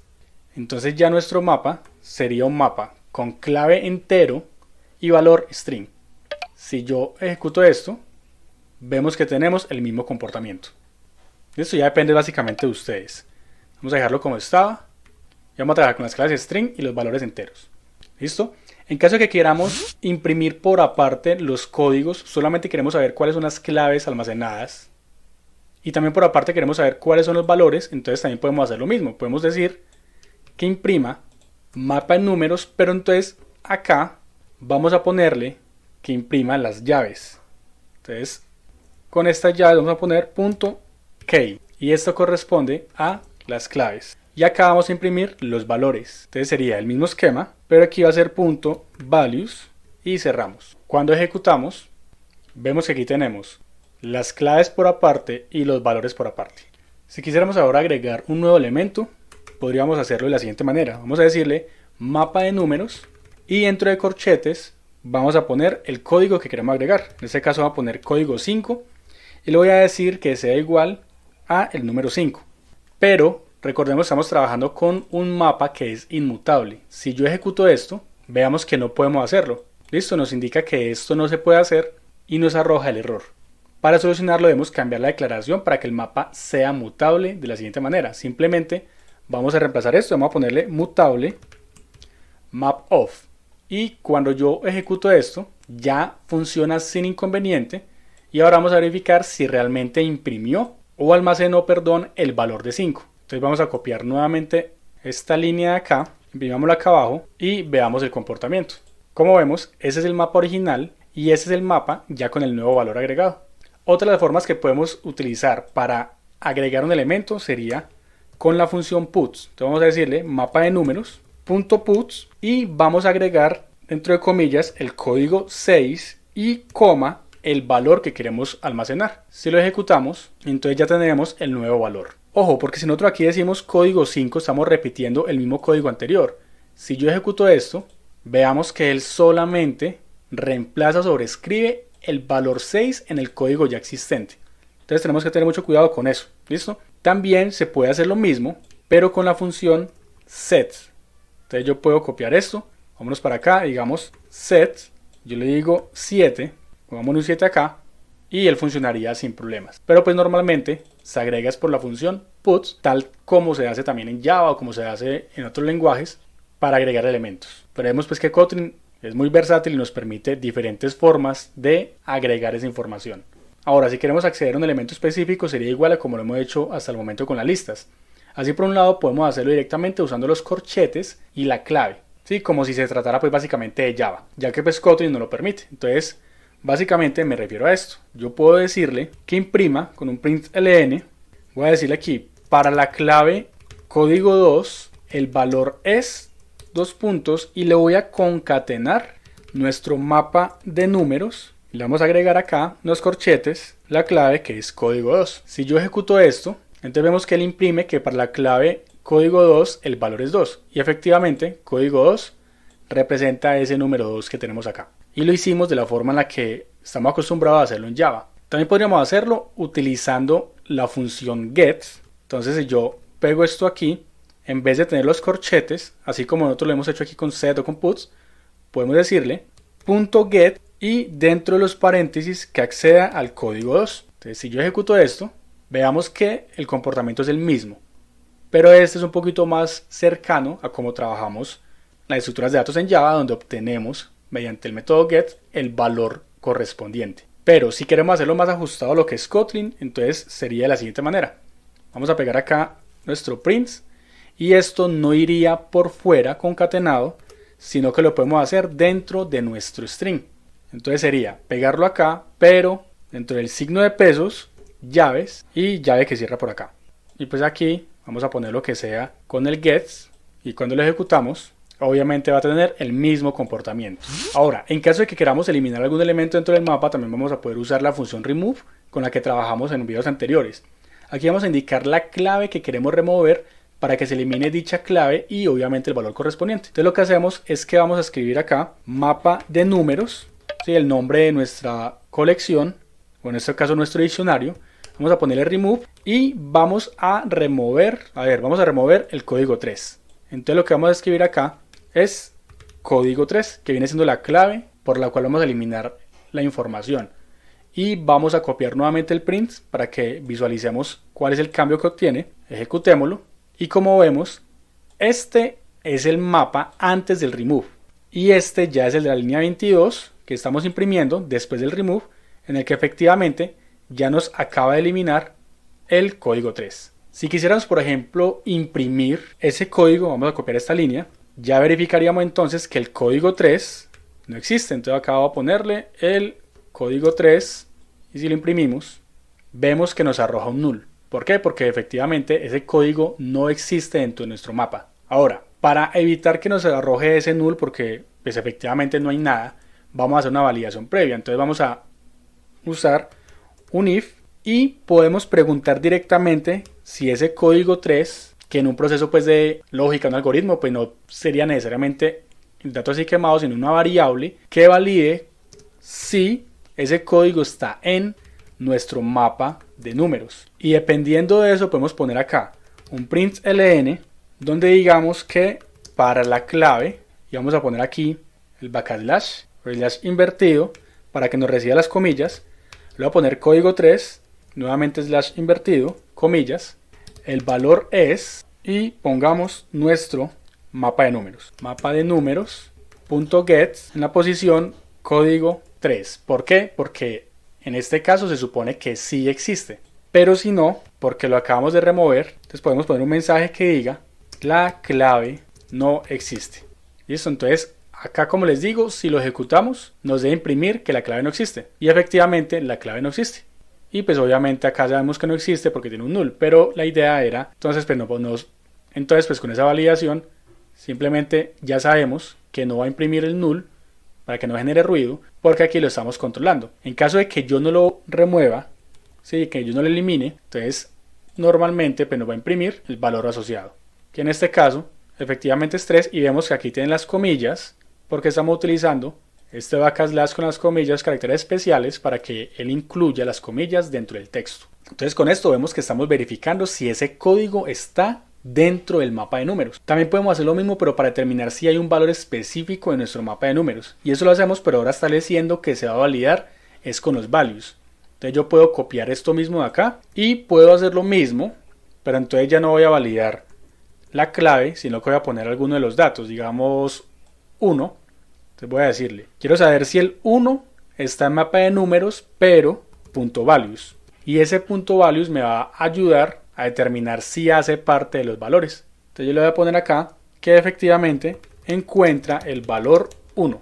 Speaker 1: Entonces ya nuestro mapa sería un mapa con clave entero y valor string. Si yo ejecuto esto, vemos que tenemos el mismo comportamiento. Esto ya depende básicamente de ustedes. Vamos a dejarlo como estaba. Y vamos a trabajar con las claves string y los valores enteros. ¿Listo? En caso de que queramos imprimir por aparte los códigos, solamente queremos saber cuáles son las claves almacenadas. Y también por aparte queremos saber cuáles son los valores, entonces también podemos hacer lo mismo. Podemos decir que imprima mapa en números, pero entonces acá vamos a ponerle que imprima las llaves. Entonces con estas llaves vamos a poner .key y esto corresponde a las claves. Y acá vamos a imprimir los valores. Entonces sería el mismo esquema, pero aquí va a ser .values y cerramos. Cuando ejecutamos, vemos que aquí tenemos las claves por aparte y los valores por aparte. Si quisiéramos ahora agregar un nuevo elemento, podríamos hacerlo de la siguiente manera. Vamos a decirle mapa de números y dentro de corchetes vamos a poner el código que queremos agregar. En este caso vamos a poner código 5 y le voy a decir que sea igual a el número 5. Pero recordemos que estamos trabajando con un mapa que es inmutable. Si yo ejecuto esto, veamos que no podemos hacerlo. Listo, nos indica que esto no se puede hacer y nos arroja el error. Para solucionarlo debemos cambiar la declaración para que el mapa sea mutable de la siguiente manera. Simplemente vamos a reemplazar esto, vamos a ponerle mutable map_of. Y cuando yo ejecuto esto, ya funciona sin inconveniente. Y ahora vamos a verificar si realmente imprimió o almacenó, el valor de 5. Entonces vamos a copiar nuevamente esta línea de acá, imprimámosla acá abajo y veamos el comportamiento. Como vemos, ese es el mapa original y ese es el mapa ya con el nuevo valor agregado. Otra de las formas que podemos utilizar para agregar un elemento sería con la función puts. Entonces vamos a decirle mapa de números, .puts y vamos a agregar dentro de comillas el código 6 y coma el valor que queremos almacenar. Si lo ejecutamos, entonces ya tendremos el nuevo valor. Ojo, porque si nosotros aquí decimos código 5, estamos repitiendo el mismo código anterior. Si yo ejecuto esto, veamos que él solamente reemplaza o sobrescribe el valor 6 en el código ya existente. Entonces tenemos que tener mucho cuidado con eso. ¿Listo? También se puede hacer lo mismo, pero con la función set. Entonces yo puedo copiar esto, vámonos para acá, digamos set, yo le digo 7, pongamos un 7 acá, y él funcionaría sin problemas. Pero pues normalmente se agrega por la función puts, tal como se hace también en Java o como se hace en otros lenguajes para agregar elementos. Pero vemos pues que Kotlin es muy versátil y nos permite diferentes formas de agregar esa información. Ahora, si queremos acceder a un elemento específico, sería igual a como lo hemos hecho hasta el momento con las listas. Así por un lado podemos hacerlo directamente usando los corchetes y la clave, ¿sí? Como si se tratara pues básicamente de Java, ya que pues Kotlin no lo permite. Entonces básicamente me refiero a esto. Yo puedo decirle que imprima con un println. Voy a decirle aquí, para la clave código 2, el valor es dos puntos y le voy a concatenar nuestro mapa de números. Le vamos a agregar acá los corchetes, la clave que es código 2. Si yo ejecuto esto, entonces vemos que él imprime que para la clave código 2 el valor es 2. Y efectivamente código 2 representa ese número 2 que tenemos acá. Y lo hicimos de la forma en la que estamos acostumbrados a hacerlo en Java. También podríamos hacerlo utilizando la función get. Entonces si yo pego esto aquí, en vez de tener los corchetes, así como nosotros lo hemos hecho aquí con set o con puts, podemos decirle .get y dentro de los paréntesis que acceda al código 2. Entonces si yo ejecuto esto, veamos que el comportamiento es el mismo. Pero este es un poquito más cercano a cómo trabajamos las estructuras de datos en Java, donde obtenemos mediante el método get el valor correspondiente. Pero si queremos hacerlo más ajustado a lo que es Kotlin, entonces sería de la siguiente manera. Vamos a pegar acá nuestro print y esto no iría por fuera concatenado, sino que lo podemos hacer dentro de nuestro string. Entonces sería pegarlo acá, pero dentro del signo de pesos, llaves y llave que cierra por acá. Y pues aquí vamos a poner lo que sea con el gets y cuando lo ejecutamos, obviamente va a tener el mismo comportamiento. Ahora, en caso de que queramos eliminar algún elemento dentro del mapa, también vamos a poder usar la función remove con la que trabajamos en videos anteriores. Aquí vamos a indicar la clave que queremos remover para que se elimine dicha clave y obviamente el valor correspondiente. Entonces lo que hacemos es que vamos a escribir acá mapa de números, ¿sí? El nombre de nuestra colección, o en este caso nuestro diccionario. Vamos a ponerle remove y vamos a remover, el código 3. Entonces lo que vamos a escribir acá es código 3, que viene siendo la clave por la cual vamos a eliminar la información. Y vamos a copiar nuevamente el print para que visualicemos cuál es el cambio que obtiene. Ejecutémoslo. Y como vemos, este es el mapa antes del remove. Y este ya es el de la línea 22 que estamos imprimiendo después del remove, en el que efectivamente ya nos acaba de eliminar el código 3. Si quisiéramos, por ejemplo, imprimir ese código, vamos a copiar esta línea, ya verificaríamos entonces que el código 3 no existe. Entonces acá voy a ponerle el código 3 y si lo imprimimos, vemos que nos arroja un null. ¿Por qué? Porque efectivamente ese código no existe dentro de nuestro mapa. Ahora, para evitar que nos arroje ese null, porque pues efectivamente no hay nada, vamos a hacer una validación previa. Entonces vamos a usar un if y podemos preguntar directamente si ese código 3, que en un proceso pues de lógica, un algoritmo, pues no sería necesariamente el dato así quemado, sino una variable que valide si ese código está en nuestro mapa de números. Y dependiendo de eso podemos poner acá un println donde digamos que para la clave, y vamos a poner aquí el backslash o el slash invertido para que nos reciba las comillas. Le voy a poner código 3, nuevamente slash invertido, comillas, el valor es, y pongamos nuestro mapa de números. Mapa de números.get en la posición código 3. ¿Por qué? Porque en este caso se supone que sí existe. Pero si no, porque lo acabamos de remover, entonces podemos poner un mensaje que diga la clave no existe. ¿Listo? Entonces acá, como les digo, si lo ejecutamos nos debe imprimir que la clave no existe. Y efectivamente la clave no existe. Y pues obviamente acá sabemos que no existe porque tiene un null. Pero la idea era, entonces pues con esa validación simplemente ya sabemos que no va a imprimir el null para que no genere ruido, porque aquí lo estamos controlando. En caso de que yo no lo remueva, ¿sí? Que yo no lo elimine, entonces normalmente pues nos va a imprimir el valor asociado, que en este caso efectivamente es 3, y vemos que aquí tienen las comillas porque estamos utilizando este backslash con las comillas, caracteres especiales, para que él incluya las comillas dentro del texto. Entonces con esto vemos que estamos verificando si ese código está dentro del mapa de números. También podemos hacer lo mismo, pero para determinar si hay un valor específico en nuestro mapa de números. Y eso lo hacemos, pero ahora estableciendo que se va a validar es con los values. Entonces yo puedo copiar esto mismo de acá y puedo hacer lo mismo, pero entonces ya no voy a validar la clave, sino que voy a poner alguno de los datos, digamos 1. Entonces voy a decirle, quiero saber si el 1 está en mapa de números, pero .values. Y ese .values me va a ayudar a determinar si hace parte de los valores. Entonces yo le voy a poner acá que efectivamente encuentra el valor 1.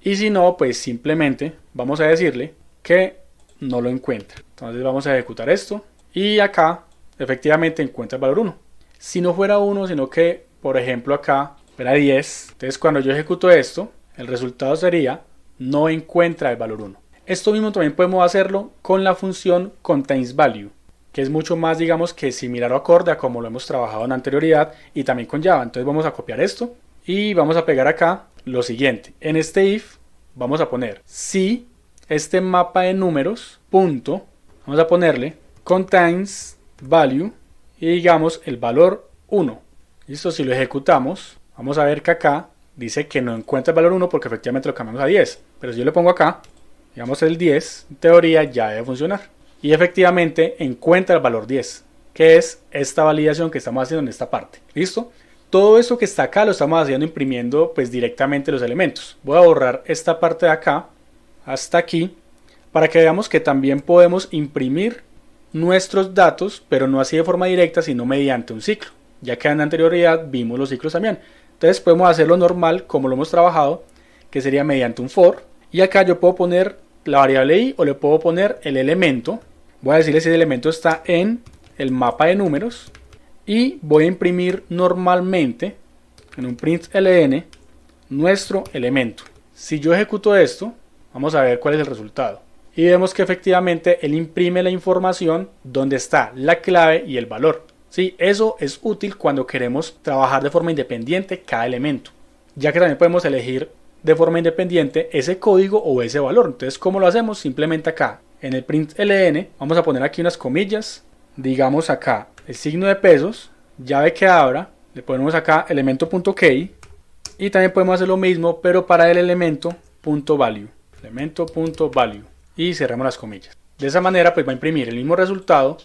Speaker 1: Y si no, pues simplemente vamos a decirle que no lo encuentra. Entonces vamos a ejecutar esto y acá efectivamente encuentra el valor 1. Si no fuera 1, sino que por ejemplo acá Era 10. Entonces cuando yo ejecuto esto, el resultado sería no encuentra el valor 1. Esto mismo también podemos hacerlo con la función contains_value, que es mucho más, digamos, que similar o acorde a como lo hemos trabajado en anterioridad y también con Java. Entonces vamos a copiar esto y vamos a pegar acá lo siguiente. En este if vamos a poner si este mapa de números, punto, vamos a ponerle contains value y digamos el valor 1. Listo, si lo ejecutamos, vamos a ver que acá dice que no encuentra el valor 1 porque efectivamente lo cambiamos a 10. Pero si yo le pongo acá, digamos el 10, en teoría ya debe funcionar. Y efectivamente encuentra el valor 10, que es esta validación que estamos haciendo en esta parte. ¿Listo? Todo esto que está acá lo estamos haciendo imprimiendo pues directamente los elementos. Voy a borrar esta parte de acá hasta aquí para que veamos que también podemos imprimir nuestros datos, pero no así de forma directa, sino mediante un ciclo, ya que en anterioridad vimos los ciclos también. Entonces podemos hacerlo normal como lo hemos trabajado, que sería mediante un for, y acá yo puedo poner la variable i o le puedo poner el elemento. Voy a decirle si el elemento está en el mapa de números y voy a imprimir normalmente en un println nuestro elemento. Si yo ejecuto esto, vamos a ver cuál es el resultado. Y vemos que efectivamente él imprime la información donde está la clave y el valor. Sí, eso es útil cuando queremos trabajar de forma independiente cada elemento, ya que también podemos elegir de forma independiente ese código o ese valor. Entonces, ¿cómo lo hacemos? Simplemente acá en el println vamos a poner aquí unas comillas, digamos acá el signo de pesos, llave que abra, le ponemos acá elemento.key y también podemos hacer lo mismo pero para el elemento.value, elemento.value, y cerramos las comillas. De esa manera pues va a imprimir el mismo resultado,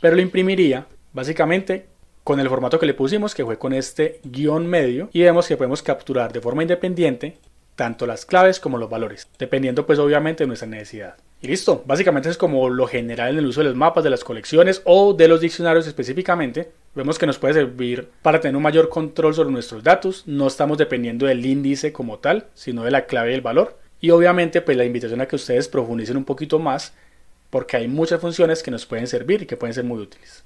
Speaker 1: pero lo imprimiría básicamente con el formato que le pusimos, que fue con este guión medio, y vemos que podemos capturar de forma independiente tanto las claves como los valores, dependiendo pues obviamente de nuestra necesidad. Y listo, básicamente es como lo general en el uso de los mapas, de las colecciones o de los diccionarios específicamente. Vemos que nos puede servir para tener un mayor control sobre nuestros datos, no estamos dependiendo del índice como tal, sino de la clave y el valor. Y obviamente pues la invitación a que ustedes profundicen un poquito más, porque hay muchas funciones que nos pueden servir y que pueden ser muy útiles.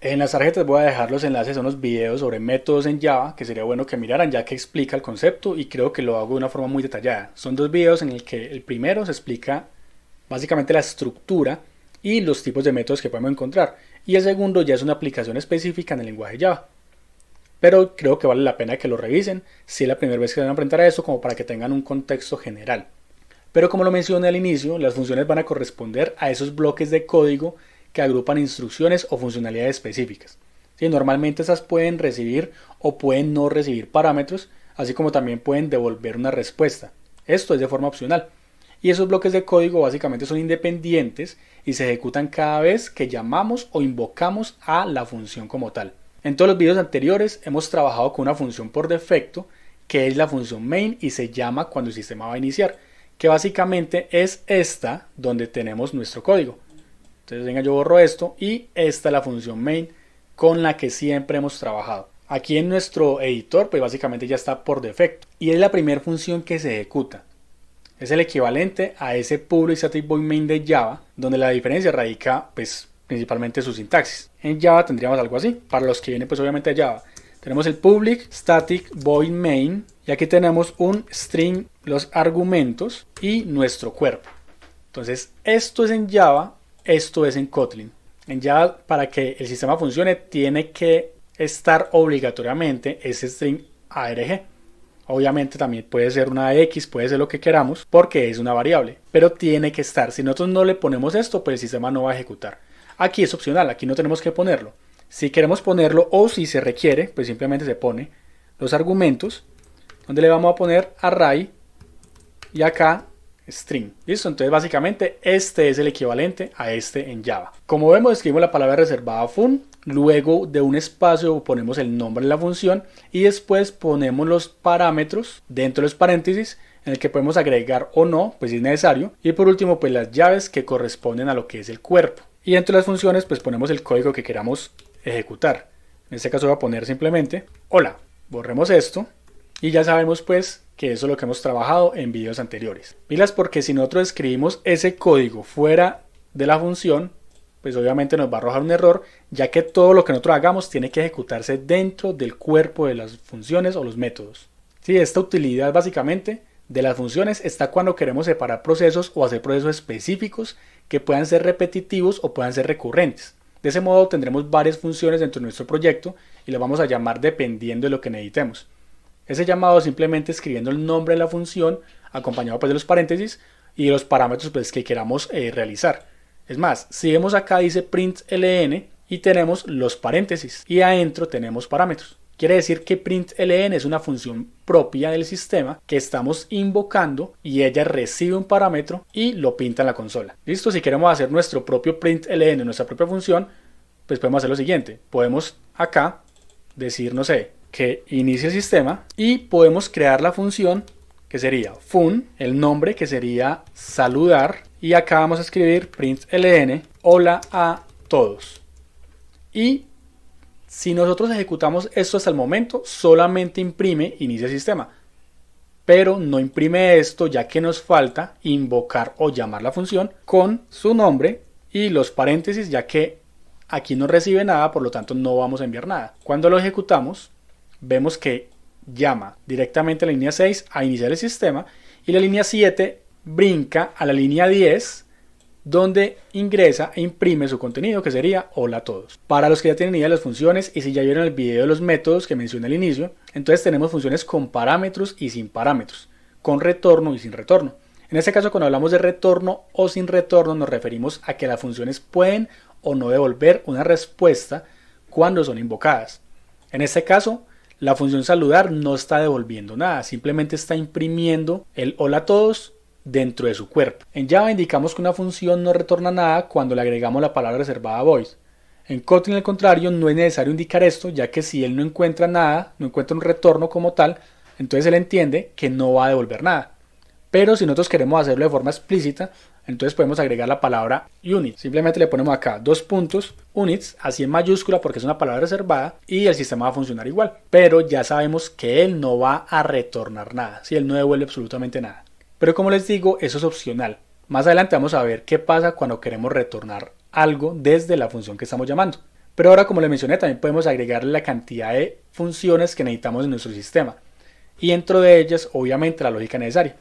Speaker 1: En las tarjetas voy a dejar los enlaces a unos videos sobre métodos en Java que sería bueno que miraran, ya que explica el concepto y creo que lo hago de una forma muy detallada. Son dos videos en el que el primero se explica básicamente la estructura y los tipos de métodos que podemos encontrar, y el segundo ya es una aplicación específica en el lenguaje Java. Pero creo que vale la pena que lo revisen si es la primera vez que van a enfrentar a eso, como para que tengan un contexto general. Pero como lo mencioné al inicio, las funciones van a corresponder a esos bloques de código que agrupan instrucciones o funcionalidades específicas. ¿Sí? Normalmente esas pueden recibir o pueden no recibir parámetros, así como también pueden devolver una respuesta. Esto es de forma opcional. Y esos bloques de código básicamente son independientes y se ejecutan cada vez que llamamos o invocamos a la función como tal. En todos los videos anteriores hemos trabajado con una función por defecto, que es la función main y se llama cuando el sistema va a iniciar, que básicamente es esta donde tenemos nuestro código. Entonces venga, yo borro esto y esta es la función main con la que siempre hemos trabajado. Aquí en nuestro editor pues básicamente ya está por defecto y es la primera función que se ejecuta. Es el equivalente a ese public static void main de Java, donde la diferencia radica pues principalmente su sintaxis. En Java tendríamos algo así, para los que vienen pues obviamente de Java. Tenemos el public static void main y aquí tenemos un string, los argumentos y nuestro cuerpo. Entonces esto es en Java. Esto es en Kotlin. En Java, para que el sistema funcione, tiene que estar obligatoriamente ese string arg. Obviamente también puede ser una x, puede ser lo que queramos, porque es una variable. Pero tiene que estar. Si nosotros no le ponemos esto, pues el sistema no va a ejecutar. Aquí es opcional, aquí no tenemos que ponerlo. Si queremos ponerlo o si se requiere, pues simplemente se pone los argumentos, donde le vamos a poner array y acá string. ¿Listo? Entonces básicamente este es el equivalente a este en Java. Como vemos, escribimos la palabra reservada fun, luego de un espacio ponemos el nombre de la función y después ponemos los parámetros dentro de los paréntesis en el que podemos agregar o no, pues si es necesario, y por último pues las llaves que corresponden a lo que es el cuerpo. Y dentro de las funciones pues ponemos el código que queramos ejecutar. En este caso voy a poner simplemente hola. Borremos esto y ya sabemos pues que eso es lo que hemos trabajado en videos anteriores. Pilas, porque si nosotros escribimos ese código fuera de la función, pues obviamente nos va a arrojar un error, ya que todo lo que nosotros hagamos tiene que ejecutarse dentro del cuerpo de las funciones o los métodos. Sí, esta utilidad básicamente de las funciones está cuando queremos separar procesos o hacer procesos específicos que puedan ser repetitivos o puedan ser recurrentes. De ese modo tendremos varias funciones dentro de nuestro proyecto y las vamos a llamar dependiendo de lo que necesitemos. Ese llamado simplemente escribiendo el nombre de la función acompañado pues de los paréntesis y de los parámetros pues, que queramos realizar. Es más, si vemos acá dice println y tenemos los paréntesis y adentro tenemos parámetros. Quiere decir que println es una función propia del sistema que estamos invocando y ella recibe un parámetro y lo pinta en la consola. Listo, si queremos hacer nuestro propio println, nuestra propia función, pues podemos hacer lo siguiente. Podemos acá decir, no sé, que inicie el sistema y podemos crear la función que sería fun, el nombre que sería saludar y acá vamos a escribir println hola a todos. Y si nosotros ejecutamos esto hasta el momento, solamente imprime inicia el sistema, pero no imprime esto ya que nos falta invocar o llamar la función con su nombre y los paréntesis, ya que aquí no recibe nada, por lo tanto no vamos a enviar nada. Cuando lo ejecutamos, vemos que llama directamente a la línea 6 a iniciar el sistema y la línea 7 brinca a la línea 10 donde ingresa e imprime su contenido que sería hola a todos. Para los que ya tienen idea de las funciones y si ya vieron el video de los métodos que mencioné al inicio, entonces tenemos funciones con parámetros y sin parámetros, con retorno y sin retorno. En este caso, cuando hablamos de retorno o sin retorno, nos referimos a que las funciones pueden o no devolver una respuesta cuando son invocadas. En este caso, la función saludar no está devolviendo nada, simplemente está imprimiendo el hola a todos dentro de su cuerpo. En Java indicamos que una función no retorna nada cuando le agregamos la palabra reservada void. En Kotlin al contrario no es necesario indicar esto, ya que si él no encuentra nada, no encuentra un retorno como tal, entonces él entiende que no va a devolver nada. Pero si nosotros queremos hacerlo de forma explícita, entonces podemos agregar la palabra unit. Simplemente le ponemos acá dos puntos, units, así en mayúscula porque es una palabra reservada y el sistema va a funcionar igual. Pero ya sabemos que él no va a retornar nada, si él no devuelve absolutamente nada. Pero como les digo, eso es opcional. Más adelante vamos a ver qué pasa cuando queremos retornar algo desde la función que estamos llamando. Pero ahora, como les mencioné, también podemos agregarle la cantidad de funciones que necesitamos en nuestro sistema. Y dentro de ellas, obviamente, la lógica necesaria.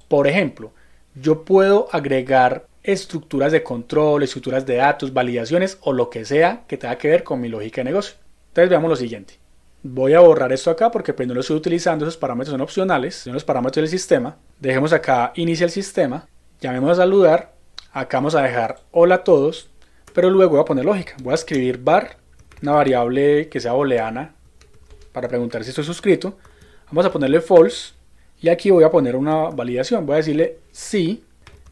Speaker 1: Por ejemplo, yo puedo agregar estructuras de control, estructuras de datos, validaciones o lo que sea que tenga que ver con mi lógica de negocio. Entonces veamos lo siguiente. Voy a borrar esto acá porque pues no lo estoy utilizando, esos parámetros son opcionales, son los parámetros del sistema. Dejemos acá inicia el sistema, llamemos a saludar, acá vamos a dejar hola a todos, pero luego voy a poner lógica. Voy a escribir var, una variable que sea booleana para preguntar si estoy suscrito. Vamos a ponerle false y aquí voy a poner una validación. Voy a decirle si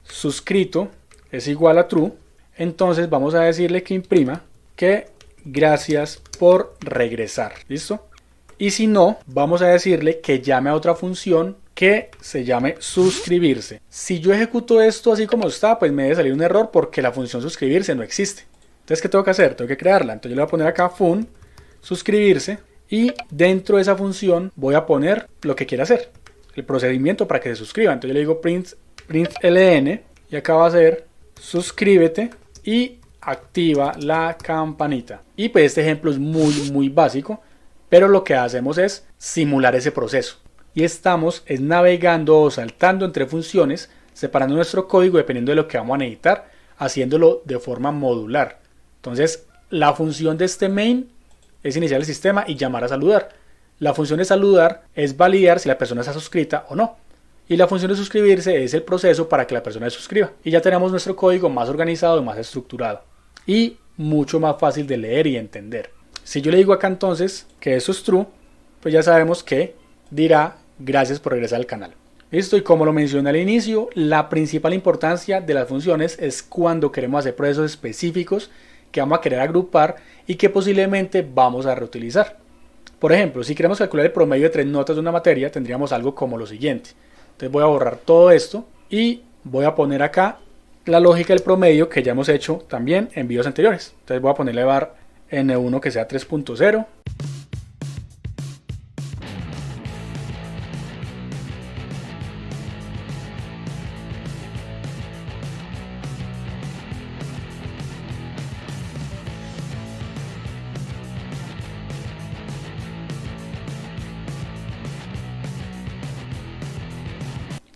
Speaker 1: suscrito es igual a true, entonces vamos a decirle que imprima que gracias por regresar. ¿Listo? Y si no, vamos a decirle que llame a otra función que se llame suscribirse. Si yo ejecuto esto así como está, pues me debe salir un error porque la función suscribirse no existe. Entonces, ¿qué tengo que hacer? Tengo que crearla. Entonces yo le voy a poner acá fun suscribirse y dentro de esa función voy a poner lo que quiera hacer, el procedimiento para que se suscriba. Entonces yo le digo println y acá va a ser suscríbete y activa la campanita. Y pues este ejemplo es muy básico, pero lo que hacemos es simular ese proceso y estamos navegando o saltando entre funciones, separando nuestro código dependiendo de lo que vamos a necesitar, haciéndolo de forma modular. Entonces la función de este main es iniciar el sistema y llamar a saludar. La función de saludar es validar si la persona está suscrita o no. Y la función de suscribirse es el proceso para que la persona se suscriba. Y ya tenemos nuestro código más organizado y más estructurado. Y mucho más fácil de leer y entender. Si yo le digo acá entonces que eso es true, pues ya sabemos que dirá gracias por regresar al canal. Listo, y como lo mencioné al inicio, la principal importancia de las funciones es cuando queremos hacer procesos específicos que vamos a querer agrupar y que posiblemente vamos a reutilizar. Por ejemplo, si queremos calcular el promedio de 3 notas de una materia, tendríamos algo como lo siguiente. Entonces voy a borrar todo esto y voy a poner acá la lógica del promedio que ya hemos hecho también en videos anteriores. Entonces voy a ponerle var n1 que sea 3.0.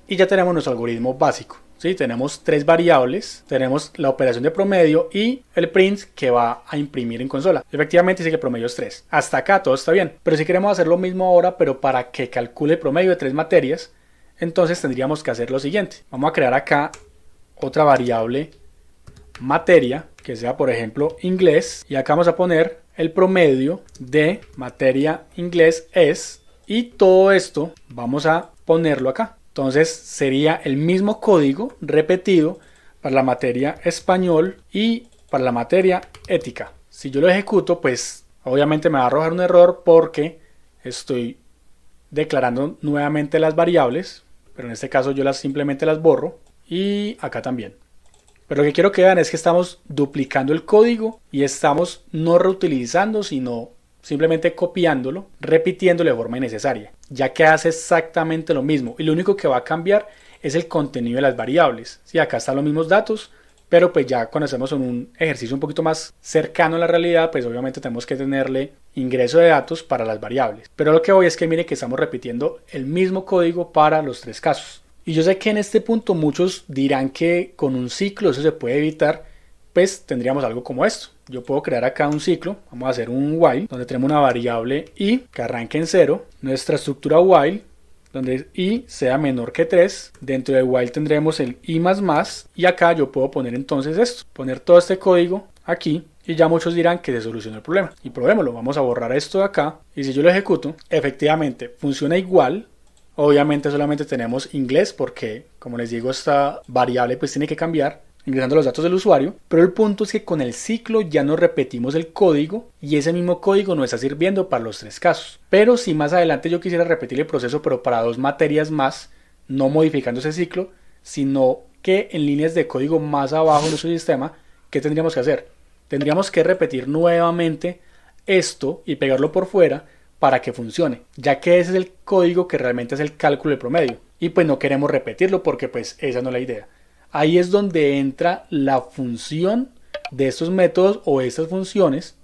Speaker 1: y ya tenemos nuestro algoritmo básico. ¿Sí? Tenemos tres variables, tenemos la operación de promedio y el print que va a imprimir en consola. Efectivamente dice que el promedio es 3. Hasta acá todo está bien, pero si queremos hacer lo mismo ahora, pero para que calcule el promedio de 3 materias, entonces tendríamos que hacer lo siguiente. Vamos a crear acá otra variable materia, que sea por ejemplo inglés, y acá vamos a poner el promedio de materia inglés es, y todo esto vamos a ponerlo acá. Entonces sería el mismo código repetido para la materia español y para la materia ética. Si yo lo ejecuto, pues obviamente me va a arrojar un error porque estoy declarando nuevamente las variables, pero en este caso yo simplemente las borro, y acá también. Pero lo que quiero que vean es que estamos duplicando el código y estamos no reutilizando, sino simplemente copiándolo, repitiéndolo de forma innecesaria, ya que hace exactamente lo mismo y lo único que va a cambiar es el contenido de las variables. Sí, acá están los mismos datos, pero pues ya cuando hacemos un ejercicio un poquito más cercano a la realidad, pues obviamente tenemos que tenerle ingreso de datos para las variables. Pero lo que voy es que mire que estamos repitiendo el mismo código para los tres casos. Y yo sé que en este punto muchos dirán que con un ciclo eso se puede evitar, pues tendríamos algo como esto. Yo puedo crear acá un ciclo, vamos a hacer un while, donde tenemos una variable i que arranque en 0, nuestra estructura while, donde i sea menor que 3, dentro del while tendremos el i++, y acá yo puedo poner entonces esto, poner todo este código aquí, y ya muchos dirán que se solucionó el problema. Y probémoslo, vamos a borrar esto de acá, y si yo lo ejecuto, efectivamente funciona igual. Obviamente solamente tenemos inglés porque, como les digo, esta variable pues tiene que cambiar ingresando los datos del usuario, pero el punto es que con el ciclo ya no repetimos el código y ese mismo código nos está sirviendo para los tres casos. Pero si más adelante yo quisiera repetir el proceso pero para dos materias más, no modificando ese ciclo, sino que en líneas de código más abajo de nuestro sistema, ¿qué tendríamos que hacer? Tendríamos que repetir nuevamente esto y pegarlo por fuera para que funcione, ya que ese es el código que realmente es el cálculo del promedio y pues no queremos repetirlo porque pues esa no es la idea. Ahí es donde entra la función de estos métodos o estas funciones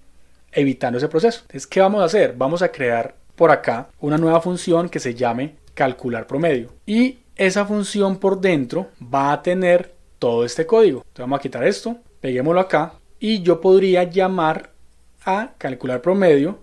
Speaker 1: evitando ese proceso. Entonces, ¿qué vamos a hacer? Vamos a crear por acá una nueva función que se llame calcular promedio y esa función por dentro va a tener todo este código. Entonces, vamos a quitar esto, peguémoslo acá y yo podría llamar a calcular promedio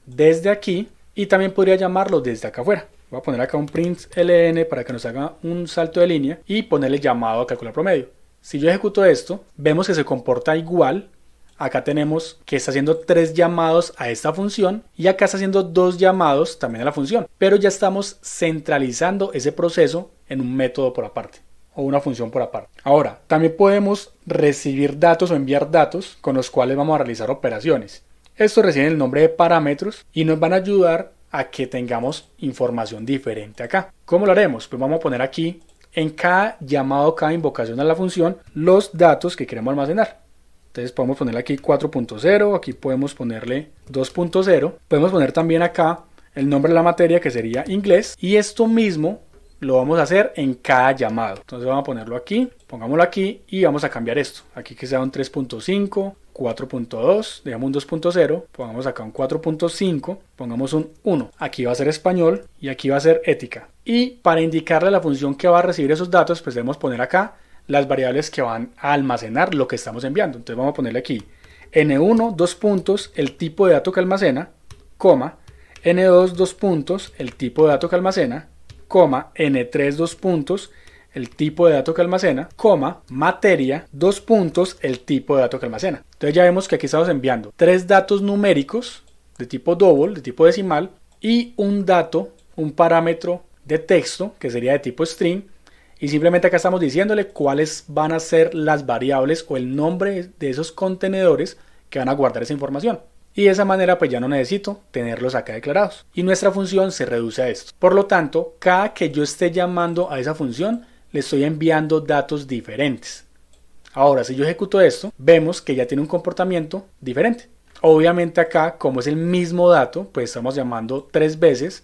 Speaker 1: desde aquí y también podría llamarlo desde acá afuera. Voy a poner acá un print ln para que nos haga un salto de línea y ponerle llamado a calcular promedio. Si yo ejecuto esto, vemos que se comporta igual. Acá tenemos que está haciendo 3 llamados a esta función y acá está haciendo 2 llamados también a la función. Pero ya estamos centralizando ese proceso en un método por aparte o una función por aparte. Ahora, también podemos recibir datos o enviar datos con los cuales vamos a realizar operaciones. Estos reciben el nombre de parámetros y nos van a ayudar a que tengamos información diferente acá. ¿Cómo lo haremos? Pues vamos a poner aquí en cada llamado, cada invocación a la función, los datos que queremos almacenar. Entonces podemos ponerle aquí 4.0, aquí podemos ponerle 2.0, podemos poner también acá el nombre de la materia que sería inglés y esto mismo lo vamos a hacer en cada llamado. Entonces vamos a ponerlo aquí, pongámoslo aquí y vamos a cambiar esto. Aquí que sea un 3.5, 4.2, dejamos un 2.0, pongamos acá un 4.5, pongamos un 1. Aquí va a ser español y aquí va a ser ética. Y para indicarle a la función que va a recibir esos datos, pues debemos poner acá las variables que van a almacenar lo que estamos enviando. Entonces vamos a ponerle aquí n1, 2 puntos, el tipo de dato que almacena, coma, n2, 2 puntos, el tipo de dato que almacena, coma, n3, 2 puntos, el tipo de dato que almacena, coma, materia, 2 puntos, el tipo de dato que almacena. Entonces ya vemos que aquí estamos enviando 3 datos numéricos de tipo double, de tipo decimal, y un dato, un parámetro de texto que sería de tipo string, y simplemente acá estamos diciéndole cuáles van a ser las variables o el nombre de esos contenedores que van a guardar esa información. Y de esa manera pues ya no necesito tenerlos acá declarados. Y nuestra función se reduce a esto. Por lo tanto, cada que yo esté llamando a esa función, le estoy enviando datos diferentes. Ahora, si yo ejecuto esto, vemos que ya tiene un comportamiento diferente. Obviamente acá, como es el mismo dato, pues estamos llamando 3 veces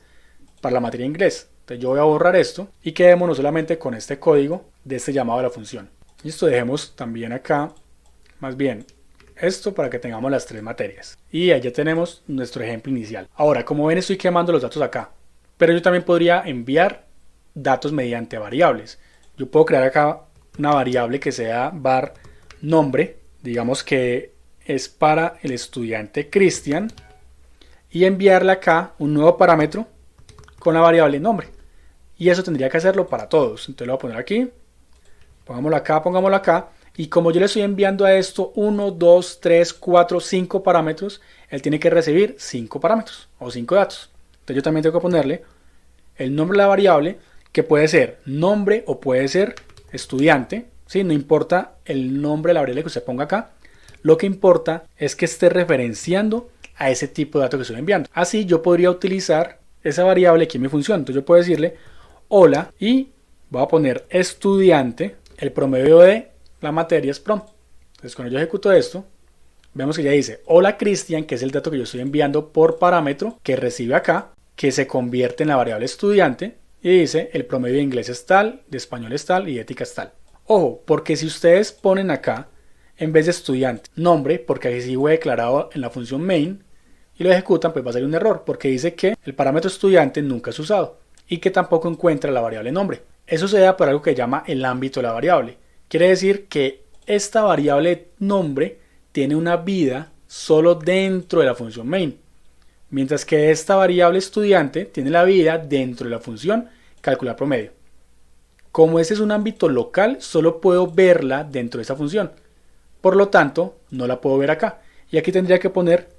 Speaker 1: para la materia inglés. Entonces yo voy a borrar esto y quedémonos solamente con este código de este llamado a la función. Listo, dejemos también acá, más bien, esto para que tengamos las 3 materias. Y ahí ya tenemos nuestro ejemplo inicial. Ahora, como ven, estoy quemando los datos acá. Pero yo también podría enviar datos mediante variables. Yo puedo crear acá una variable que sea var nombre, digamos que es para el estudiante Cristian, y enviarle acá un nuevo parámetro con la variable nombre. Y eso tendría que hacerlo para todos. Entonces lo voy a poner aquí, pongámoslo acá. Y como yo le estoy enviando a esto 1, 2, 3, 4, 5 parámetros, él tiene que recibir 5 parámetros o 5 datos. Entonces yo también tengo que ponerle el nombre de la variable, que puede ser nombre o puede ser estudiante. ¿Sí? No importa el nombre de la variable que usted ponga acá. Lo que importa es que esté referenciando a ese tipo de datos que estoy enviando. Así yo podría utilizar esa variable aquí en mi función. Entonces yo puedo decirle hola y voy a poner estudiante, el promedio de la materia es prom. Entonces cuando yo ejecuto esto, vemos que ya dice hola Cristian, que es el dato que yo estoy enviando por parámetro que recibe acá, que se convierte en la variable estudiante, y dice el promedio de inglés es tal, de español es tal y de ética es tal. Ojo, porque si ustedes ponen acá en vez de estudiante nombre, porque así fue declarado en la función main, y lo ejecutan, pues va a salir un error, porque dice que el parámetro estudiante nunca es usado y que tampoco encuentra la variable nombre. Eso se da por algo que llama el ámbito de la variable. Quiere decir que esta variable nombre tiene una vida solo dentro de la función main, mientras que esta variable estudiante tiene la vida dentro de la función calcular promedio. Como ese es un ámbito local, solo puedo verla dentro de esa función. Por lo tanto, no la puedo ver acá. Y aquí tendría que poner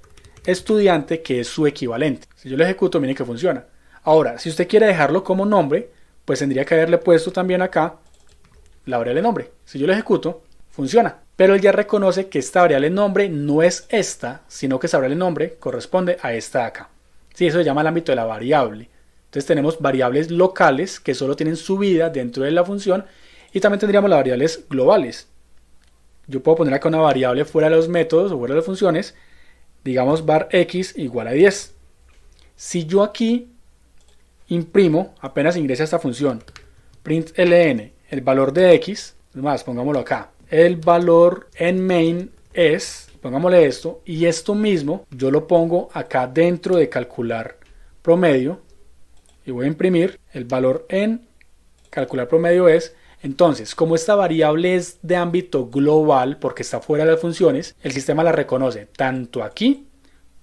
Speaker 1: estudiante, que es su equivalente. Si yo lo ejecuto, miren que funciona. Ahora, si usted quiere dejarlo como nombre, pues tendría que haberle puesto también acá la variable nombre. Si yo lo ejecuto, funciona. Pero él ya reconoce que esta variable nombre no es esta, sino que esta variable nombre corresponde a esta de acá. Sí, eso se llama el ámbito de la variable. Entonces tenemos variables locales que solo tienen su vida dentro de la función, y también tendríamos las variables globales. Yo puedo poner acá una variable fuera de los métodos o fuera de las funciones, digamos var x igual a 10. Si yo aquí imprimo, apenas ingrese a esta función, println el valor de x, es más, pongámoslo acá, el valor en main es, pongámosle esto, y esto mismo yo lo pongo acá dentro de calcular promedio, y voy a imprimir el valor en calcular promedio es. Entonces, como esta variable es de ámbito global porque está fuera de las funciones, el sistema la reconoce tanto aquí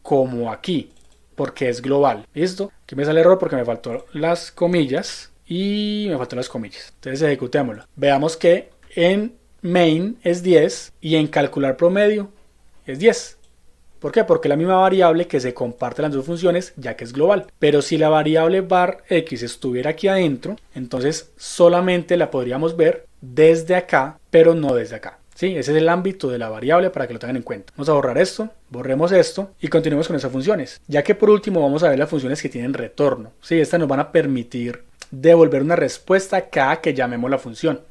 Speaker 1: como aquí porque es global. ¿Listo? Aquí me sale error porque me faltó las comillas y me faltó las comillas. Entonces ejecutémoslo. Veamos que en main es 10 y en calcular promedio es 10. ¿Por qué? Porque es la misma variable que se comparte las dos funciones, ya que es global. Pero si la variable var x estuviera aquí adentro, entonces solamente la podríamos ver desde acá, pero no desde acá. ¿Sí? Ese es el ámbito de la variable para que lo tengan en cuenta. Vamos a borrar esto, borremos esto y continuemos con esas funciones. Ya que por último vamos a ver las funciones que tienen retorno. ¿Sí? Estas nos van a permitir devolver una respuesta cada que llamemos la función.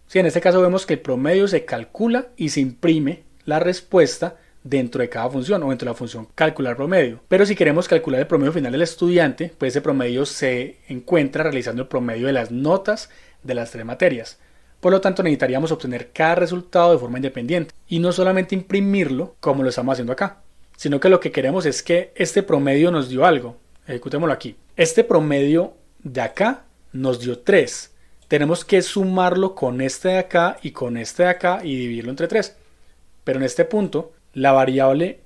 Speaker 1: ¿Sí? En este caso vemos que el promedio se calcula y se imprime la respuesta dentro de cada función o dentro de la función calcular promedio. Pero si queremos calcular el promedio final del estudiante, pues ese promedio se encuentra realizando el promedio de las notas de las 3 materias. Por lo tanto, necesitaríamos obtener cada resultado de forma independiente y no solamente imprimirlo como lo estamos haciendo acá, sino que lo que queremos es que este promedio nos dio algo. Ejecutémoslo aquí. Este promedio de acá nos dio 3. Tenemos que sumarlo con este de acá y con este de acá y dividirlo entre 3. Pero en este punto, la variable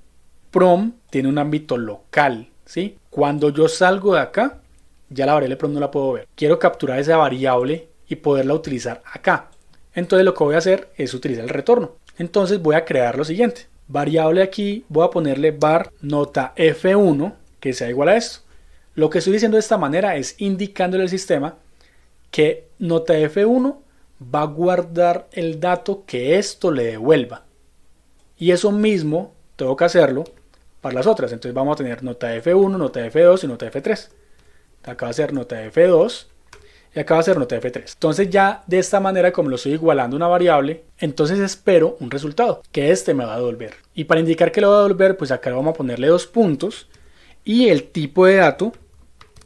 Speaker 1: prom tiene un ámbito local, ¿sí? Cuando yo salgo de acá, ya la variable prom no la puedo ver. Quiero capturar esa variable y poderla utilizar acá. Entonces lo que voy a hacer es utilizar el retorno. Entonces voy a crear lo siguiente. Variable aquí, voy a ponerle var nota f1 que sea igual a esto. Lo que estoy diciendo de esta manera es indicándole al sistema que nota f1 va a guardar el dato que esto le devuelva. Y eso mismo tengo que hacerlo para las otras. Entonces vamos a tener nota F1, nota F2 y nota F3. Acá va a ser nota F2 y acá va a ser nota F3. Entonces ya de esta manera, como lo estoy igualando a una variable, entonces espero un resultado que este me va a devolver. Y para indicar que lo va a devolver, pues acá vamos a ponerle 2 puntos y el tipo de dato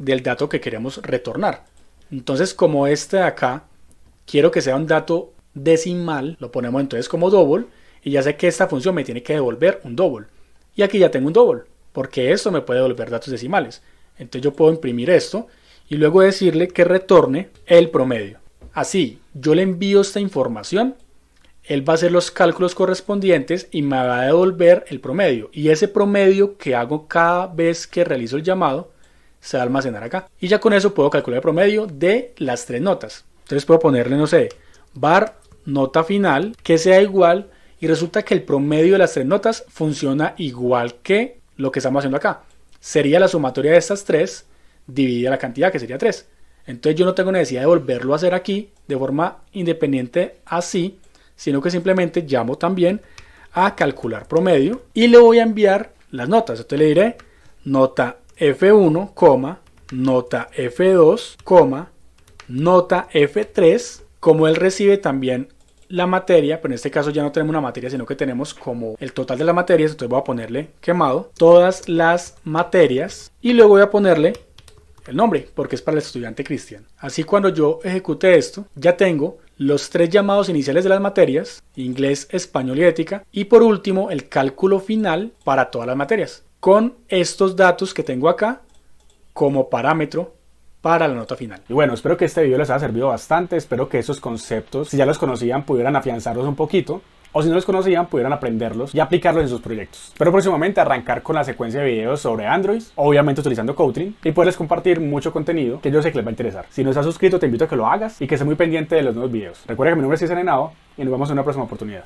Speaker 1: del dato que queremos retornar. Entonces como este de acá quiero que sea un dato decimal, lo ponemos entonces como double. Y ya sé que esta función me tiene que devolver un double. Y aquí ya tengo un double, porque esto me puede devolver datos decimales. Entonces yo puedo imprimir esto y luego decirle que retorne el promedio. Así, yo le envío esta información, él va a hacer los cálculos correspondientes y me va a devolver el promedio. Y ese promedio que hago cada vez que realizo el llamado se va a almacenar acá. Y ya con eso puedo calcular el promedio de las 3 notas. Entonces puedo ponerle, no sé, var nota final que sea igual, y resulta que el promedio de las 3 notas funciona igual que lo que estamos haciendo acá. Sería la sumatoria de estas 3 dividida la cantidad, que sería 3. Entonces yo no tengo necesidad de volverlo a hacer aquí de forma independiente así, sino que simplemente llamo también a calcular promedio y le voy a enviar las notas. Entonces le diré nota F1, nota F2, nota F3. Como él recibe también la materia, pero en este caso ya no tenemos una materia, sino que tenemos como el total de las materias, entonces voy a ponerle quemado todas las materias y luego voy a ponerle el nombre, porque es para el estudiante Cristian. Así cuando yo ejecute esto, ya tengo los 3 llamados iniciales de las materias, inglés, español y ética, y por último el cálculo final para todas las materias, con estos datos que tengo acá como parámetro para la nota final. Y bueno, espero que este video les haya servido bastante, espero que esos conceptos, si ya los conocían, pudieran afianzarlos un poquito, o si no los conocían, pudieran aprenderlos y aplicarlos en sus proyectos. Espero próximamente arrancar con la secuencia de videos sobre Android, obviamente utilizando Kotlin, y poderles compartir mucho contenido que yo sé que les va a interesar. Si no estás suscrito, te invito a que lo hagas y que estés muy pendiente de los nuevos videos. Recuerda que mi nombre es César Henao y nos vemos en una próxima oportunidad.